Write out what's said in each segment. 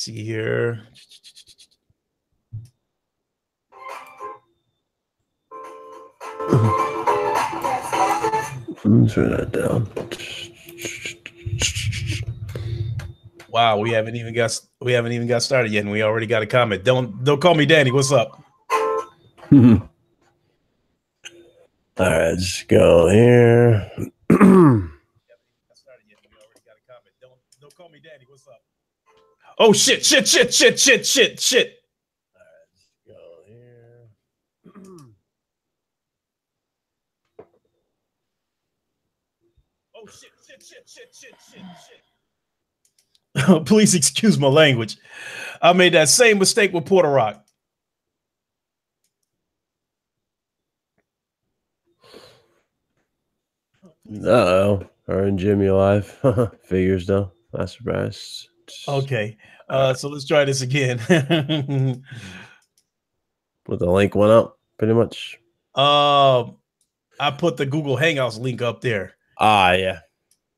see here. Turn that down. Wow, we haven't even got started yet, and we already got a comment. Don't call me Danny. What's up? All right, just go here. Don't call me Danny. What's up? Oh shit! Oh shit! Please excuse my language. I made that same mistake with Porter Rock. Uh-oh. Her and Jimmy alive. Figures though. Not surprised. Okay. So let's try this again. With the link went up, pretty much. I put the Google Hangouts link up there. Yeah.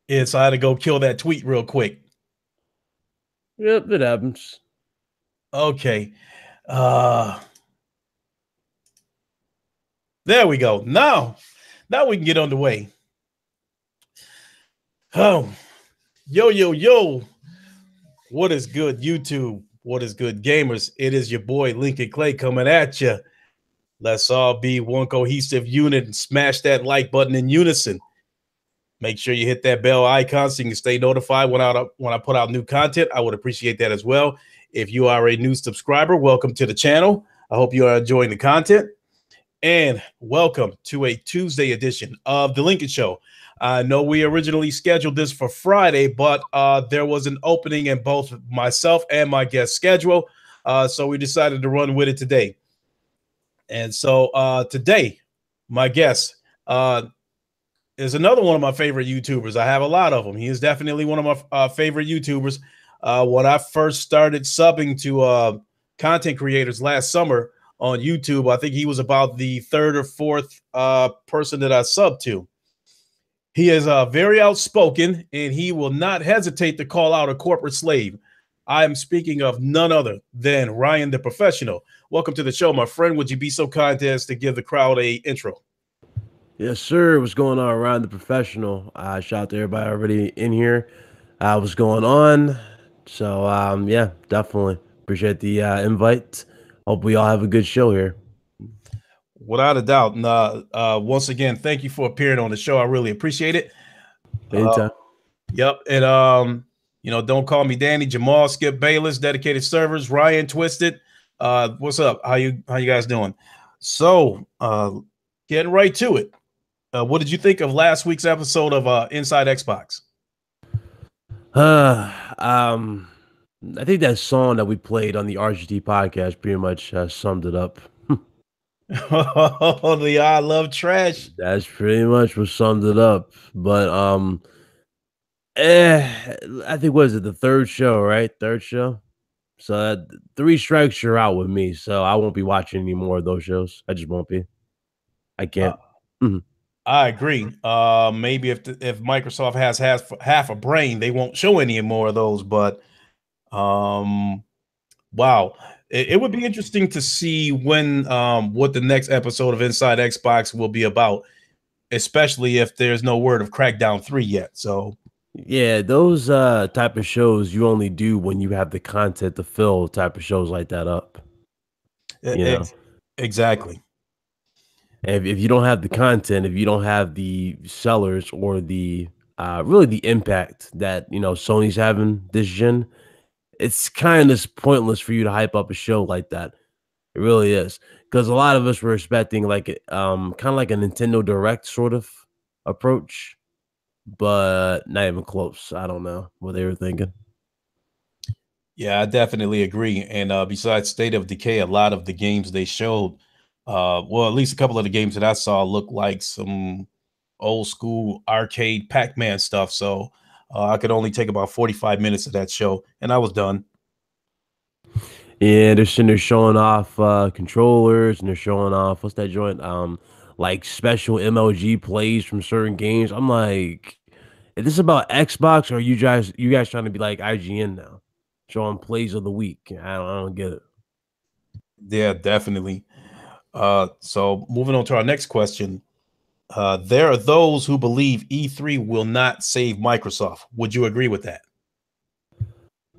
Yeah, so I had to go kill that tweet real quick. Yep, it happens. Okay. There we go. Now we can get underway. Oh, yo. What is good, YouTube? What is good, gamers? It is your boy Lincoln Clay coming at you. Let's all be one cohesive unit and smash that like button in unison. Make sure you hit that bell icon so you can stay notified when I put out new content. I would appreciate that as well. If you are a new subscriber, welcome to the channel. I hope you are enjoying the content. And welcome to a Tuesday edition of The Lincoln Show. I know we originally scheduled this for Friday, but there was an opening in both myself and my guest schedule. So we decided to run with it today. And so today, my guest is another one of my favorite YouTubers. I have a lot of them. He is definitely one of my favorite YouTubers. When I first started subbing to content creators last summer on YouTube, I think he was about the third or fourth person that I subbed to. He is very outspoken, and he will not hesitate to call out a corporate slave. I am speaking of none other than Ryan the Professional. Welcome to the show, my friend. Would you be so kind as to give the crowd a intro? Yes, sir. What's going on, Ryan the Professional? Shout out to everybody already in here. What's going on? So, yeah, definitely appreciate the invite. Hope we all have a good show here. Without a doubt. And once again, thank you for appearing on the show. I really appreciate it. Anytime. Yep. And don't call me Danny, Jamal, Skip Bayless, Dedicated Servers, Ryan Twisted. What's up? How you guys doing? So getting right to it. What did you think of last week's episode of Inside Xbox? I think that song that we played on the RGT podcast pretty much summed it up. Oh, the I love trash. That's pretty much what summed it up. But I think what is it, the third show, right? Third show. So 3 strikes you're out with me. So I won't be watching any more of those shows. I just won't be. I can't. I agree. Maybe if Microsoft has half a brain, they won't show any more of those. But wow, it would be interesting to see when what the next episode of Inside Xbox will be about, especially if there's no word of Crackdown 3 yet. So yeah, those type of shows you only do when you have the content to fill type of shows like that up. Exactly. If you don't have the content, if you don't have the sellers or the really the impact that Sony's having this gen, it's kind of pointless for you to hype up a show like that. It really is, because a lot of us were expecting like kind of like a Nintendo Direct sort of approach, but not even close. I don't know what they were thinking. Yeah, I definitely agree. And besides State of Decay, a lot of the games they showed, well, at least a couple of the games that I saw looked like some old school arcade Pac-Man stuff. So I could only take about 45 minutes of that show, and I was done. Yeah, they're showing off controllers, and they're showing off what's that joint? Like special MLG plays from certain games. I'm like, is this about Xbox, or are you guys trying to be like IGN now? showing plays of the week. I don't get it. Yeah, definitely. So moving on to our next question. There are those who believe E3 will not save Microsoft. Would you agree with that?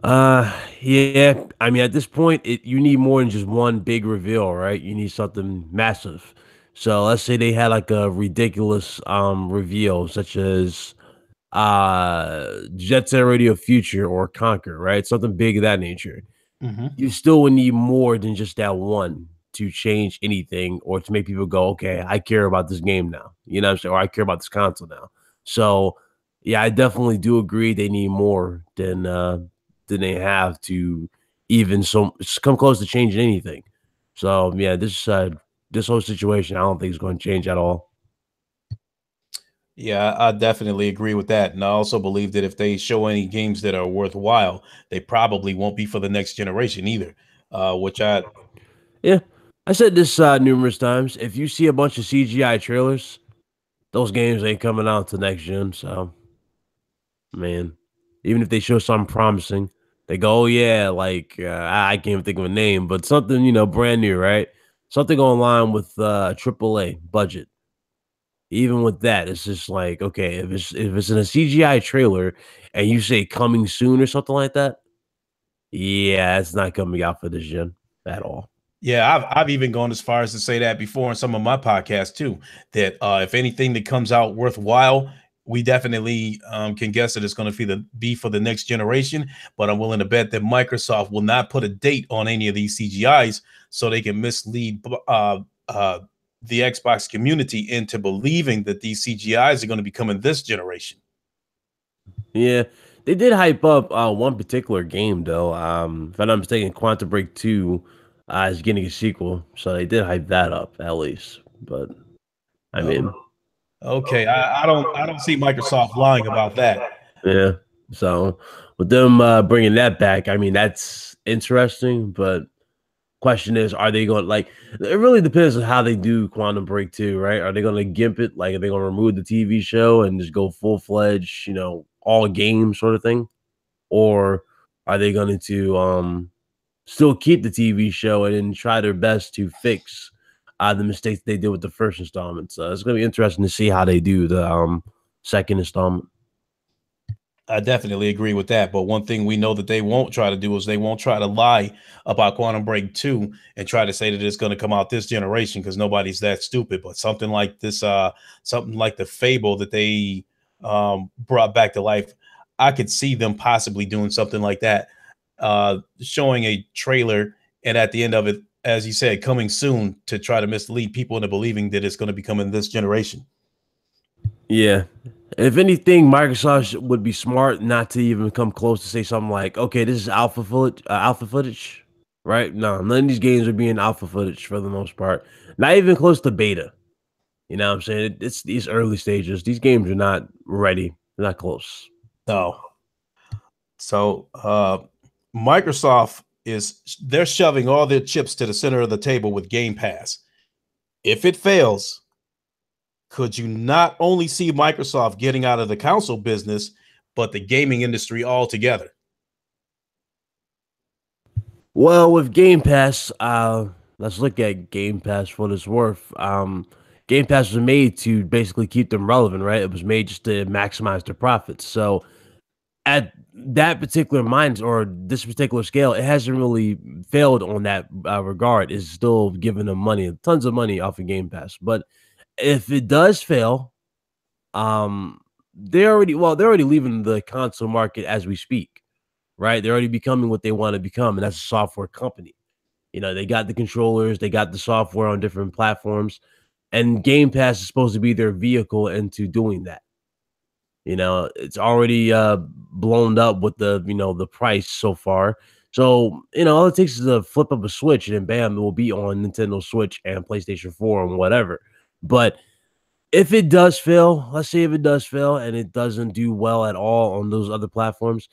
Uh, yeah. I mean, at this point, you need more than just one big reveal, right? You need something massive. So let's say they had like a ridiculous reveal, such as Jet Set Radio Future or Conquer, right? Something big of that nature. Hmm. You still would need more than just that one to change anything or to make people go, okay, I care about this game now. You know what I'm saying? Or I care about this console now. So yeah, I definitely do agree they need more than they have to even come close to changing anything. So yeah, this whole situation I don't think is going to change at all. Yeah, I definitely agree with that. And I also believe that if they show any games that are worthwhile, they probably won't be for the next generation either. Which I Yeah. I said this numerous times. If you see a bunch of CGI trailers, those games ain't coming out to next gen. So man. Even if they show something promising, they go, "Oh yeah, like I can't even think of a name, but something brand new, right? Something online with AAA budget." Even with that, it's just like okay, if it's in a CGI trailer and you say coming soon or something like that, yeah, it's not coming out for this gen at all. Yeah, I've even gone as far as to say that before in some of my podcasts too. That if anything that comes out worthwhile, we definitely can guess that it's going to be for the next generation. But I'm willing to bet that Microsoft will not put a date on any of these CGIs so they can mislead the Xbox community into believing that these CGIs are going to be coming this generation. Yeah, they did hype up one particular game though. If I'm not mistaken, Quantum Break 2 is getting a sequel, so they did hype that up at least. But I Oh, mean, okay. I don't see Microsoft lying about that. yeah. So with them bringing that back, I mean that's interesting. But question is, are they going like? It really depends on how they do Quantum Break 2, right? Are they going to gimp it? Like, are they going to remove the TV show and just go full fledged, all game sort of thing, or are they going to still keep the TV show and then try their best to fix the mistakes they did with the first installment. So it's gonna be interesting to see how they do the second installment. I definitely agree with that. But one thing we know that they won't try to do is they won't try to lie about Quantum Break 2 and try to say that it's going to come out this generation because nobody's that stupid. But something like this, something like the Fable that they brought back to life, I could see them possibly doing something like that, showing a trailer and at the end of it, as you said, coming soon to try to mislead people into believing that it's going to be coming this generation. Yeah. If anything, Microsoft would be smart not to even come close to say something like, "Okay, this is alpha footage." Right? No, none of these games are being alpha footage for the most part. Not even close to beta. You know what I'm saying? It's these early stages. These games are not ready. They're not close. No. So Microsoft is they're shoving all their chips to the center of the table with Game Pass. If it fails, could you not only see Microsoft getting out of the console business, but the gaming industry altogether? Well, with Game Pass, let's look at Game Pass for what it's worth. Game Pass was made to basically keep them relevant, right? It was made just to maximize their profits. So at that particular mind or this particular scale, it hasn't really failed on that regard. It's still giving them money, tons of money off of Game Pass. But if it does fail, they're already leaving the console market as we speak, right? They're already becoming what they want to become, and that's a software company. They got the controllers, they got the software on different platforms, and Game Pass is supposed to be their vehicle into doing that. It's already blown up with the price so far. So, all it takes is a flip of a switch and then bam, it will be on Nintendo Switch and PlayStation 4 and whatever. But if it does fail, let's say if it does fail and it doesn't do well at all on those other platforms,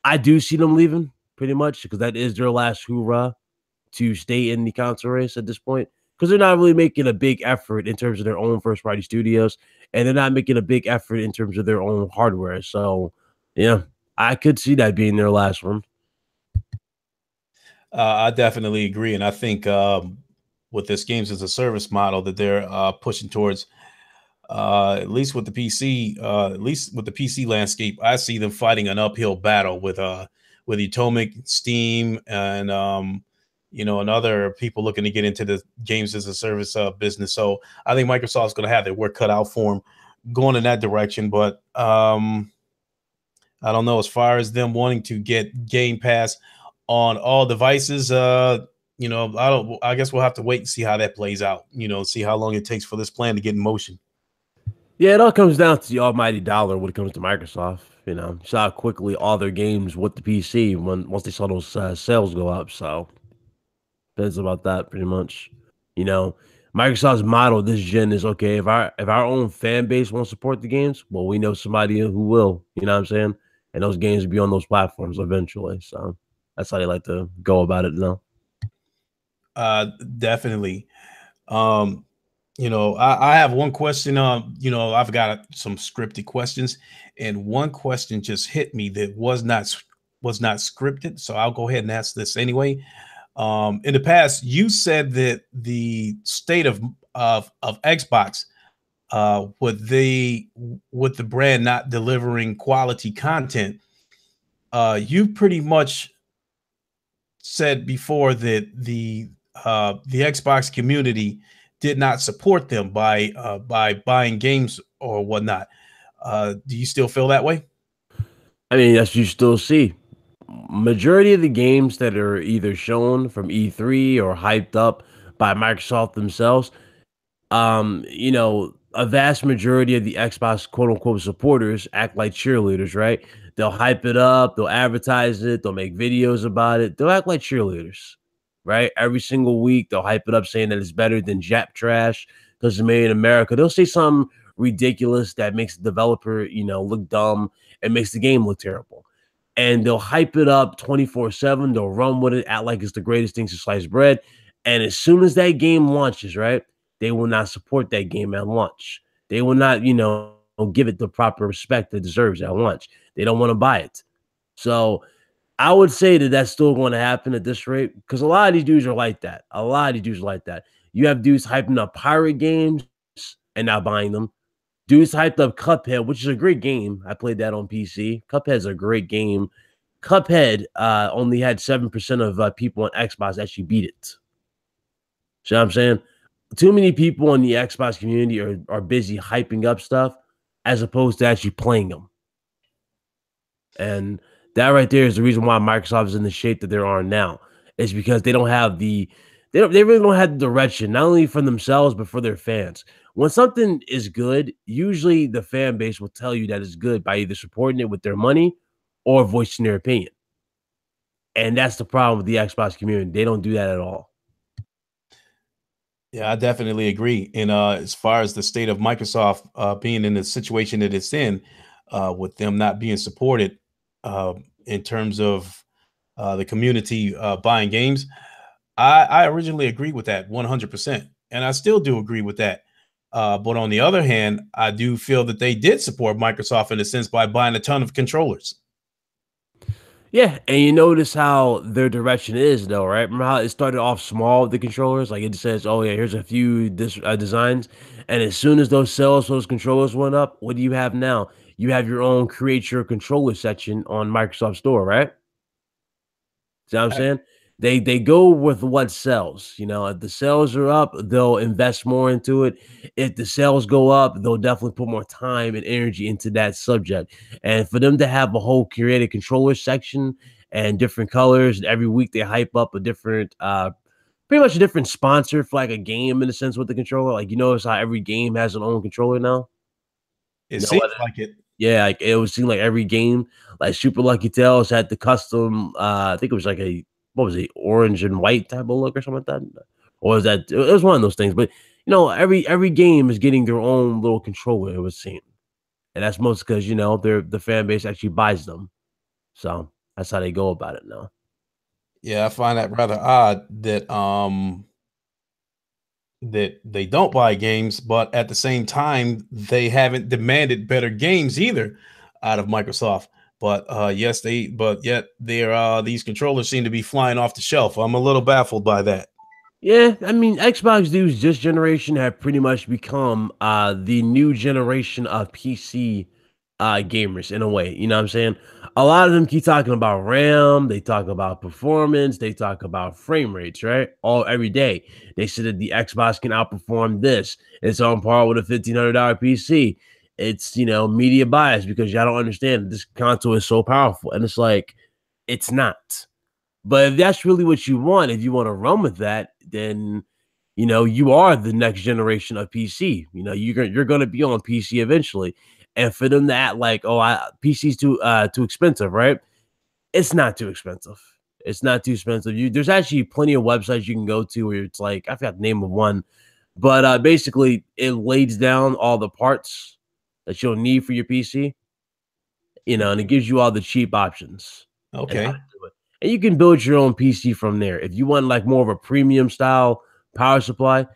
I do see them leaving pretty much because that is their last hoorah to stay in the console race at this point because they're not really making a big effort in terms of their own first party studios and they're not making a big effort in terms of their own hardware. So, yeah, I could see that being their last one. I definitely agree, and I think with this games as a service model that they're pushing towards, at least with the PC, at least with the PC landscape, I see them fighting an uphill battle with Atomic, Steam, and and other people looking to get into the games as a service business. So I think Microsoft's going to have their work cut out for them going in that direction. But I don't know, as far as them wanting to get Game Pass on all devices. I don't. I guess we'll have to wait and see how that plays out. See how long it takes for this plan to get in motion. Yeah, it all comes down to the almighty dollar when it comes to Microsoft. You know, saw how quickly all their games with the PC when once they saw those sales go up. So depends about that pretty much. You know, Microsoft's model this gen is okay. If our own fan base won't support the games, well, we know somebody who will. You know what I'm saying? And those games will be on those platforms eventually. So that's how they like to go about it now. Definitely. Um, I have one question. I've got some scripted questions, and one question just hit me that was not scripted. So I'll go ahead and ask this anyway. In the past, you said that the state of Xbox, with the brand not delivering quality content, you pretty much said before that the Xbox community did not support them by buying games or whatnot. Do you still feel that way? I mean, as you still see, majority of the games that are either shown from E3 or hyped up by Microsoft themselves, a vast majority of the Xbox quote unquote supporters act like cheerleaders, right? They'll hype it up, they'll advertise it, they'll make videos about it, they'll act like cheerleaders, right? Every single week, they'll hype it up saying that it's better than Jap Trash because it's made in America. They'll say something ridiculous that makes the developer, look dumb and makes the game look terrible. And they'll hype it up 24/7. They'll run with it, act like it's the greatest thing since sliced bread. And as soon as that game launches, right? They will not support that game at launch. They will not, give it the proper respect it deserves at launch. They don't want to buy it. So I would say that that's still going to happen at this rate because a lot of these dudes are like that. A lot of these dudes are like that. You have dudes hyping up pirate games and not buying them. Dudes hyped up Cuphead, which is a great game. I played that on PC. Cuphead's a great game. Cuphead only had 7% of people on Xbox actually beat it. See what I'm saying? Too many people in the Xbox community are busy hyping up stuff as opposed to actually playing them. And that right there is the reason why Microsoft is in the shape that they are now. It's because they don't have they really don't have the direction, not only for themselves, but for their fans. When something is good, usually the fan base will tell you that it's good by either supporting it with their money or voicing their opinion. And that's the problem with the Xbox community. They don't do that at all. Yeah, I definitely agree. And as far as the state of Microsoft being in the situation that it's in, with them not being supported uh, in terms of the community buying games, I originally agreed with that 100%. And I still do agree with that. But on the other hand, I do feel that they did support Microsoft in a sense by buying a ton of controllers. Yeah, and you notice how their direction is, though, right? Remember how it started off small with the controllers? Like it says, "Oh yeah, here's a few designs," and as soon as those sales for those controllers went up, what do you have now? You have your own create your controller section on Microsoft Store, right? See what I'm I- saying? They go with what sells. If the sales are up, they'll invest more into it. If the sales go up, they'll definitely put more time and energy into that subject. And for them to have a whole curated controller section and different colors, and every week they hype up a different pretty much a different sponsor for like a game in a sense with the controller. Like you notice how every game has an own controller now? It You know, seems like it. yeah, like it would seem like every game, like Super Lucky Tales had the custom. I think it was like a what was it, orange and white type of look or something like that, or was that? It was one of those things. But every game is getting their own little controller. It would seem, and that's most because they're the fan base actually buys them. So that's how they go about it now. Yeah, I find that rather odd that they don't buy games, but at the same time, they haven't demanded better games either out of Microsoft. But yes, but yet they're these controllers seem to be flying off the shelf. I'm a little baffled by that. Yeah, I mean, Xbox dudes this generation have pretty much become the new generation of PC gamers in a way. You know what I'm saying? A lot of them keep talking about RAM, they talk about performance, they talk about frame rates, right? All every day. They said that the Xbox can outperform this. It's on par with a $1,500 PC. It's media bias because y'all don't understand that this console is so powerful. And it's like, it's not. But if that's really what you want, if you want to run with that, then you are the next generation of PC. You're going to be on PC eventually. And for them to act like, oh, PC's too expensive, right? It's not too expensive. It's not too expensive. There's actually plenty of websites you can go to where it's like I forgot the name of one, but basically it lays down all the parts that you'll need for your PC, and it gives you all the cheap options and how to Okay. do it. And you can build your own PC from there. If you want like more of a premium style power supply,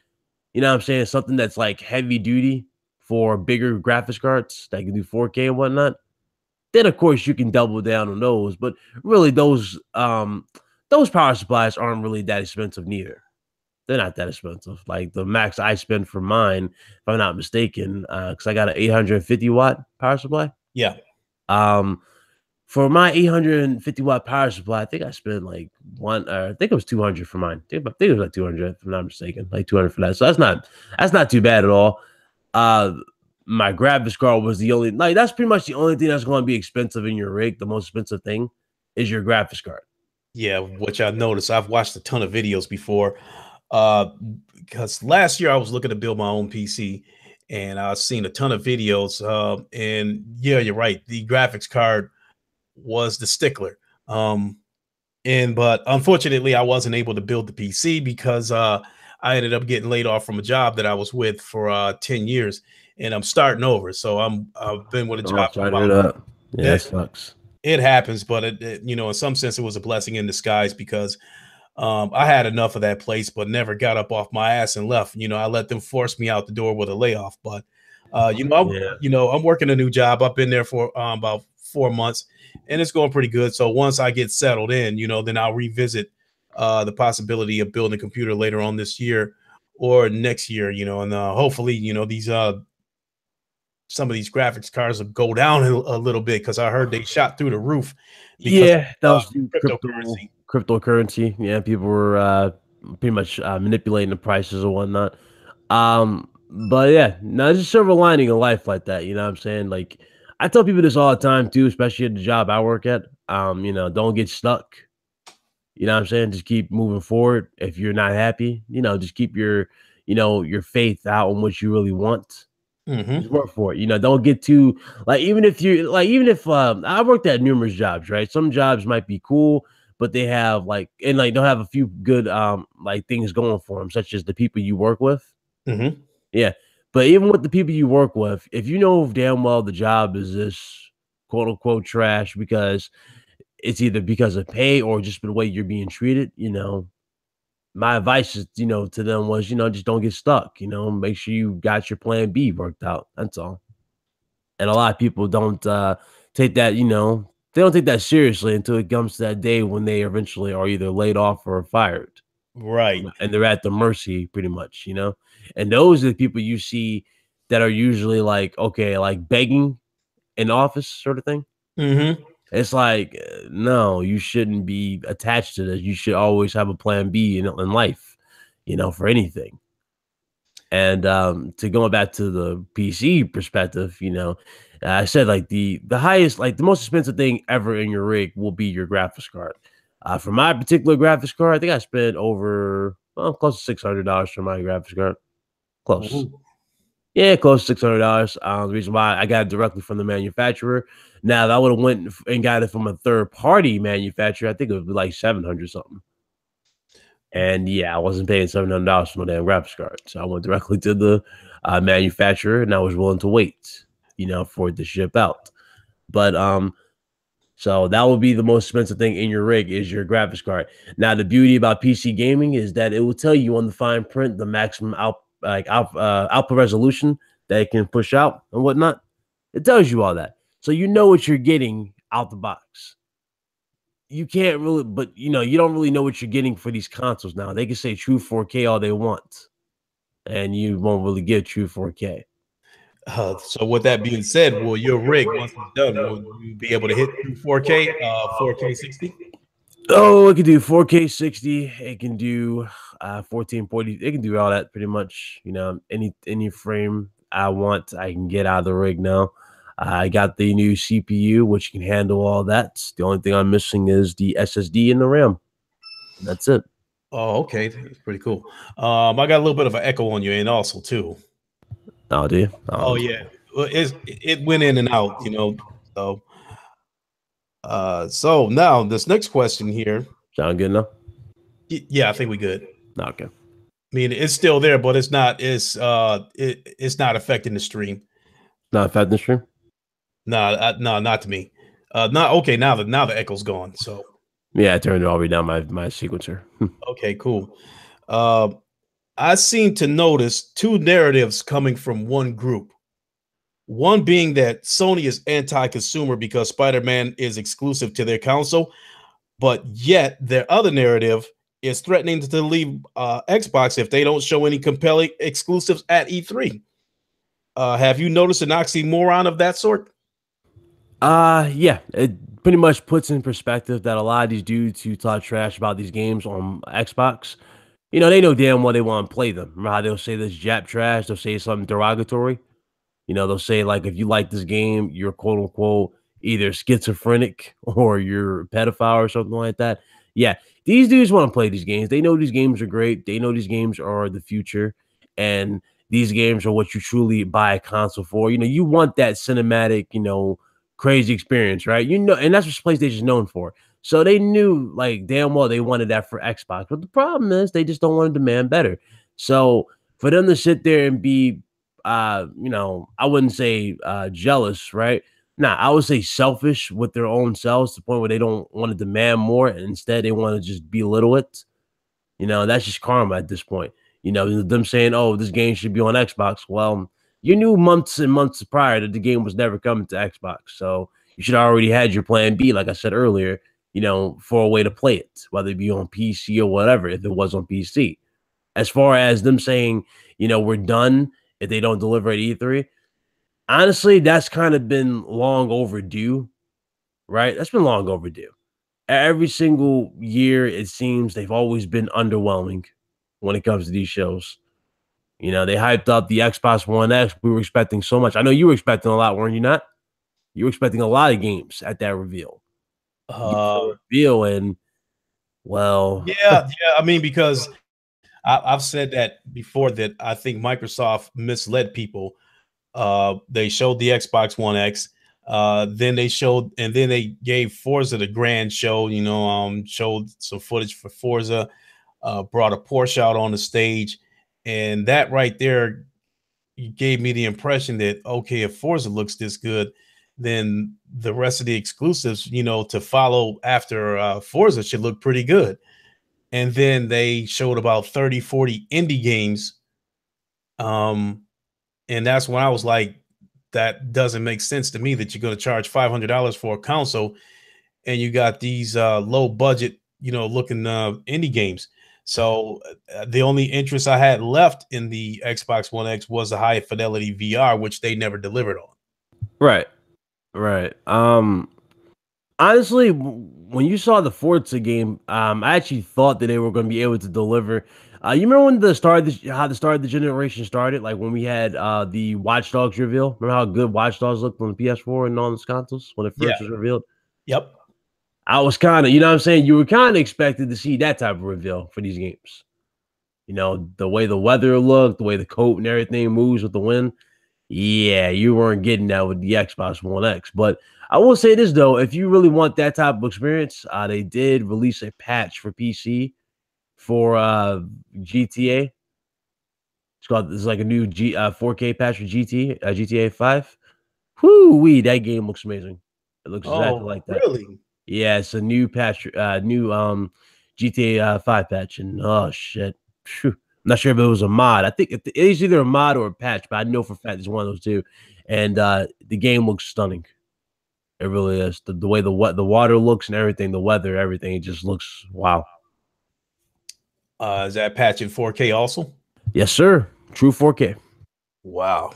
you know what I'm saying? Something that's like heavy duty for bigger graphics cards that can do 4K and whatnot. Then of course you can double down on those. But really those power supplies aren't really that expensive neither. They're not that expensive. Like the max I spend for mine, if I'm not mistaken, because I got an 850-watt power supply. Yeah. Um, for my 850-watt power supply, I think I spent like I think it was 200 for mine. I think it was like 200, if I'm not mistaken, like 200 for that. So that's not too bad at all. Uh, my graphics card was the only like that's pretty much the only thing that's going to be expensive in your rig. The most expensive thing is your graphics card. Yeah, which I noticed. I've watched a ton of videos before. Uh, because last year I was looking to build my own PC, and I've seen a ton of videos. And yeah, you're right. The graphics card was the stickler. But unfortunately, I wasn't able to build the PC because I ended up getting laid off from a job that I was with for 10 years, and I'm starting over. So I've been with a Oh, job for sorry to about hear that. Yeah, that it. sucks. It happens, but in some sense, it was a blessing in disguise because I had enough of that place, but never got up off my ass and left. I let them force me out the door with a layoff. But Yeah. I'm working a new job. I've been there for about 4 months, and it's going pretty good. So once I get settled in, then I'll revisit the possibility of building a computer later on this year or next year. And hopefully, these some of these graphics cards will go down a little bit because I heard they shot through the roof because Yeah, that of was the cryptocurrency. cryptocurrency. Yeah, people were pretty much manipulating the prices and whatnot. But yeah, no, there's a silver lining in life like that. You know what I'm saying? Like I tell people this all the time too, especially at the job I work at. Don't get stuck. You know what I'm saying? Just keep moving forward. If you're not happy, just keep your faith out on what you really want. Hmm. Just work for it. Don't get too like even if I worked at numerous jobs, right? Some jobs might be cool, but they have like they'll have a few good like things going for them, such as the people you work with. Hmm. Yeah. But even with the people you work with, if you know damn well the job is this quote unquote trash because it's either because of pay or just the way you're being treated, my advice is, to them was, just don't get stuck, make sure you got your plan B worked out. That's all. And a lot of people don't take that, they don't take that seriously until it comes to that day when they eventually are either laid off or fired. Right. And they're at the mercy pretty much. And those are the people you see that are usually like, okay, like begging in office sort of thing. Hmm. It's like, no, you shouldn't be attached to this. You should always have a plan B in life, for anything. And to going back to the PC perspective, I said like the highest, like the most expensive thing ever in your rig will be your graphics card. For my particular graphics card, I think I spent over close to $600 for my graphics card. Close. Ooh. Yeah, close to $600. The reason why I got it directly from the manufacturer. Now, if I would have went and got it from a third party manufacturer, I think it would be like 700 something. And yeah, I wasn't paying $700 for my damn graphics card, so I went directly to the manufacturer, and I was willing to wait, for it to ship out. But so that would be the most expensive thing in your rig is your graphics card. Now, the beauty about PC gaming is that it will tell you on the fine print the maximum output resolution that it can push out and whatnot. It tells you all that, so you know what you're getting out the box. You can't really, but you don't really know what you're getting for these consoles now. They can say true 4K all they want, and you won't really get true 4K. So with that being said, will your rig, once it's done, will you be able to hit through 4K, 4K 60? Oh, it can do 4K 60. It can do 1440. It can do all that pretty much. Any frame I want, I can get out of the rig now. I got the new CPU, which can handle all that. The only thing I'm missing is the SSD and the RAM. That's it. Oh, okay, that's pretty cool. I got a little bit of an echo on your end also too. Oh, do you? Oh yeah, well, it went in and out, So, so now this next question here. Sound good enough? Yeah, I think we good. Okay. I mean, it's still there, but it's not affecting the stream. Not affecting the stream? No, not to me. Not okay. Now the echo's gone. So Yeah, I turned it all the way down my sequencer. okay, cool. Uh, I seem to notice two narratives coming from one group. One being that Sony is anti-consumer because Spider-Man is exclusive to their console, but yet their other narrative is threatening to leave Xbox if they don't show any compelling exclusives at E3. Have you noticed an oxymoron of that sort? Yeah, it pretty much puts in perspective that a lot of these dudes who talk trash about these games on Xbox, they know damn well they want to play them. Remember how they'll say this Jap trash? They'll say something derogatory. They'll say like, if you like this game, you're quote unquote either schizophrenic or you're a pedophile or something like that. Yeah, these dudes want to play these games. They know these games are great. They know these games are the future, and these games are what you truly buy a console for. You want that cinematic, crazy experience, right? And that's what PlayStation's known for. So they knew like damn well they wanted that for Xbox. But the problem is they just don't want to demand better. So for them to sit there and be I wouldn't say jealous, right? Nah, I would say selfish with their own selves to the point where they don't want to demand more and instead they want to just belittle it. That's just karma at this point. Them saying, "Oh, this game should be on Xbox." Well, you knew months and months prior that the game was never coming to Xbox, so you should already had your plan B, like I said earlier. For a way to play it, whether it be on PC or whatever. If it was on PC, as far as them saying, we're done if they don't deliver at E3, honestly, that's kind of been long overdue, right? That's been long overdue. Every single year, it seems they've always been underwhelming when it comes to these shows. They hyped up the Xbox One X. We were expecting so much. I know you were expecting a lot, weren't you not? You were expecting a lot of games at that reveal. You get to the Um, reveal, and well, yeah. I mean, because I've said that before that I think Microsoft misled people. They showed the Xbox One X. Then they gave Forza the grand show. Showed some footage for Forza. Brought a Porsche out on the stage, and that right there gave me the impression that okay, if Forza looks this good, then the rest of the exclusives, to follow after Forza should look pretty good. And then they showed about 30, 40 indie games. And that's when I was like, that doesn't make sense to me that you're going to charge $500 for a console and you got these low budget, looking indie games. So the only interest I had left in the Xbox One X was the high fidelity VR, which they never delivered on. right, right. Honestly, when you saw the Forza game, I actually thought that they were going to be able to deliver. You remember when how the start of the generation started? Like when we had the Watch Dogs reveal. Remember how good Watch Dogs looked on the PS4 and on those consoles when it Yeah. first was revealed? Yep. I was kind of, what I'm saying? You were kind of expected to see that type of reveal for these games. The way the weather looked, the way the coat and everything moves with the wind. Yeah, you weren't getting that with the Xbox One X. But I will say this though, if you really want that type of experience, they did release a patch for PC for GTA. It's like a new 4K patch for GTA 5. Whoo wee, that game looks amazing. It looks exactly Oh, like that. really? Yeah, it's a new patch, new GTA 5 patch, and oh shit. Phew. I'm not sure if it was a mod. I think it is either a mod or a patch, but I know for a fact it's one of those two. And the game looks stunning. It really is. The way the water looks and everything, the weather, everything, it just looks wow. Is that patch in 4K also? Yes, sir. True 4K. Wow.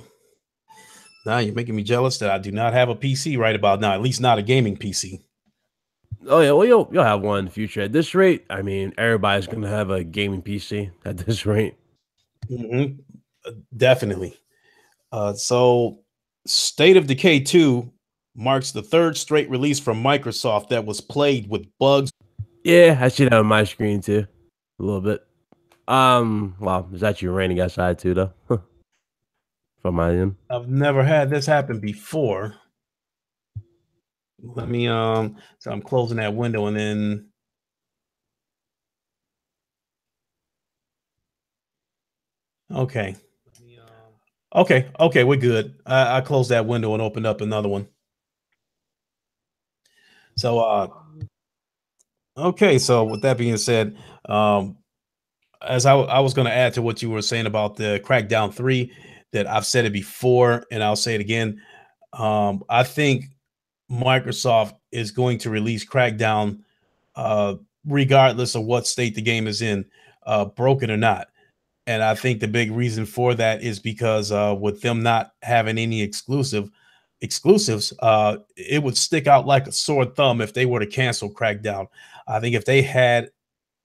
Now you're making me jealous that I do not have a PC right about now, at least not a gaming PC. Oh yeah, well you'll have one in the future. At this rate, I mean, everybody's gonna have a gaming PC at this rate. Mhm. Definitely. So, State of Decay 2 marks the third straight release from Microsoft that was plagued with bugs. Yeah, I should have on my screen too, a little bit. Wow, it's actually raining outside too, though. From my end. I've never had this happen before. Let me so I'm closing that window and then okay. Okay, we're good. I closed that window and opened up another one. So okay, so with that being said, um as I was going to add to what you were saying about the Crackdown 3, that I've said it before and I'll say it again. I think Microsoft is going to release Crackdown uh, regardless of what state the game is in, broken or not. And I think the big reason for that is because with them not having any exclusives, it would stick out like a sore thumb if they were to cancel Crackdown. I think if they had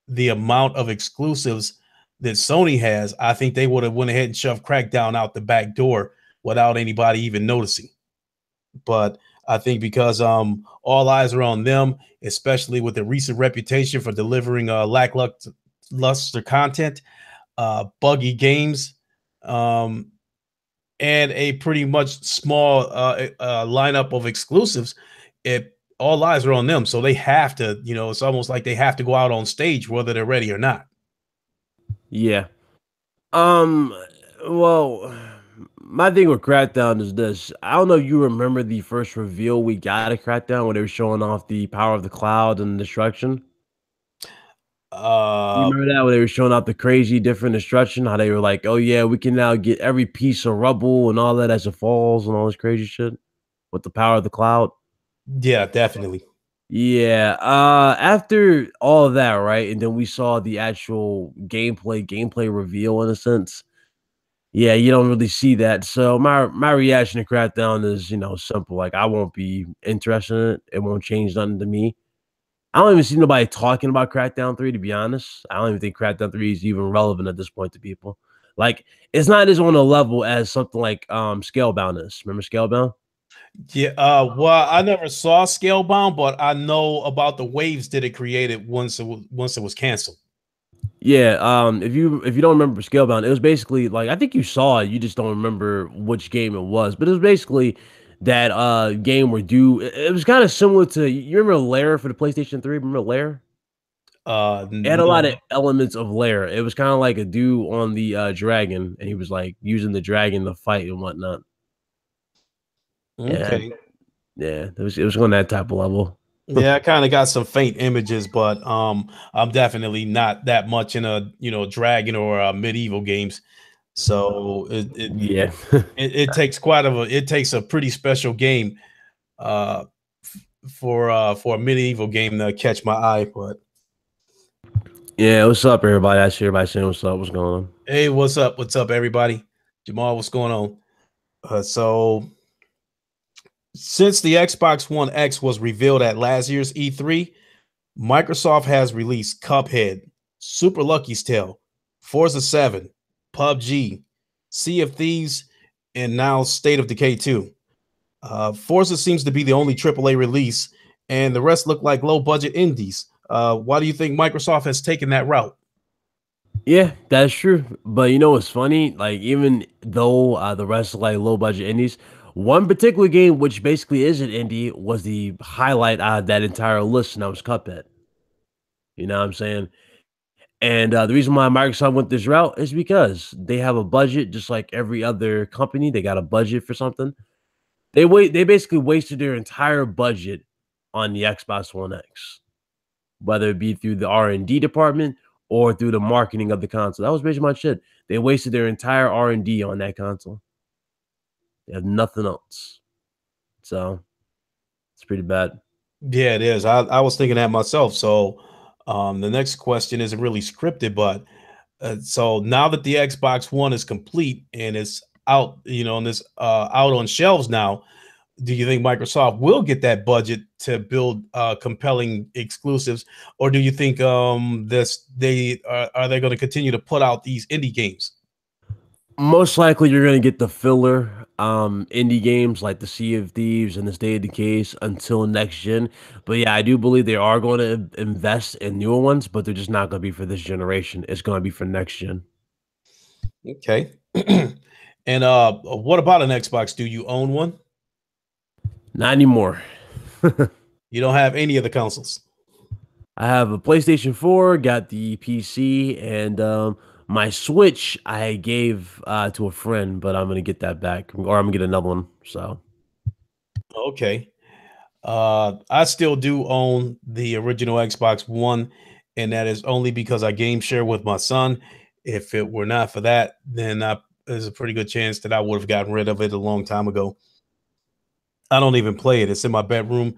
the amount of exclusives that Sony has, I think they would have went ahead and shoved Crackdown out the back door without anybody even noticing. But I think because all eyes are on them, especially with the recent reputation for delivering lackluster content, buggy games, um, and a pretty much small lineup of exclusives, it all eyes are on them. So they have to, it's almost like they have to go out on stage whether they're ready or not. Yeah. Um. Well, my thing with Crackdown is this. I don't know if you remember the first reveal we got at Crackdown when they were showing off the power of the cloud and destruction. You Uh, remember that when they were showing off the crazy different destruction? How they were like, "Oh yeah, we can now get every piece of rubble and all that as it falls and all this crazy shit with the power of the cloud." yeah, definitely. Yeah. After all of that, right, and then we saw the actual gameplay reveal in a sense. Yeah, you don't really see that. So my reaction to Crackdown is, simple. Like I won't be interested in it. It won't change nothing to me. I don't even see nobody talking about Crackdown 3, to be honest. I don't even think Crackdown 3 is even relevant at this point to people. Like, it's not as on a level as something like Scalebound is. Remember Scalebound? Yeah. Well, I never saw Scalebound, but I know about the waves that it created once it was canceled. Yeah, if you don't remember Scalebound, it was basically like I think you saw it, you just don't remember which game it was, but it was basically that game where it was kind of similar to you remember Lair for the PlayStation 3? Remember Lair? It had a lot of No. elements of Lair. It was kind of like a dude on the dragon, and he was like using the dragon to fight and whatnot. Yeah, Okay. yeah, it was on that type of level. Yeah, I kind of got some faint images, but I'm definitely not that much in a dragon or medieval games. So Yeah. it takes it takes a pretty special game uh for a medieval game to catch my eye. But Yeah, what's up, everybody? I see everybody saying what's up, what's going on. hey, what's up? What's up, everybody? Jamal, what's going on? So since the Xbox One X was revealed at last year's E3, Microsoft has released Cuphead, Super Lucky's Tale, Forza 7, PUBG, Sea of Thieves, and now State of Decay 2. Forza seems to be the only AAA release, and the rest look like low budget indies. Why do you think Microsoft has taken that route? Yeah, that's true. But you know what's funny? Like, even though the rest are like low budget indies, one particular game, which basically is an indie, was the highlight out of that entire list, and that was Cuphead. You know what I'm saying? And the reason why Microsoft went this route is because they have a budget, just like every other company. They got a budget for something. They basically wasted their entire budget on the Xbox One X, whether it be through the R&D department or through the marketing of the console. That was basically much it. They wasted their entire R&D on that console. They have nothing else. So It's pretty bad. Yeah, it is. I was thinking that myself. So the next question isn't really scripted, but so now that the Xbox One is complete and it's out, and it's out on shelves now, do you think Microsoft will get that budget to build compelling exclusives, or do you think this they are they going to continue to put out these indie games? Most likely, you're gonna get the filler indie games like the Sea of Thieves and the State of Decays until next gen. But yeah, I do believe they are going to invest in newer ones, but they're just not going to be for this generation. It's going to be for next gen. Okay. And what about an Xbox? Do you own one? Not anymore. You don't have any of the consoles. I have a PlayStation 4, got the PC, and my Switch I gave to a friend, but I'm gonna get that back, or I'm gonna get another one. So Okay. I still do own the original Xbox One, and that is only because I game share with my son. If it were not for that, then there's a pretty good chance that I would have gotten rid of it a long time ago. I don't even play it. It's in my bedroom,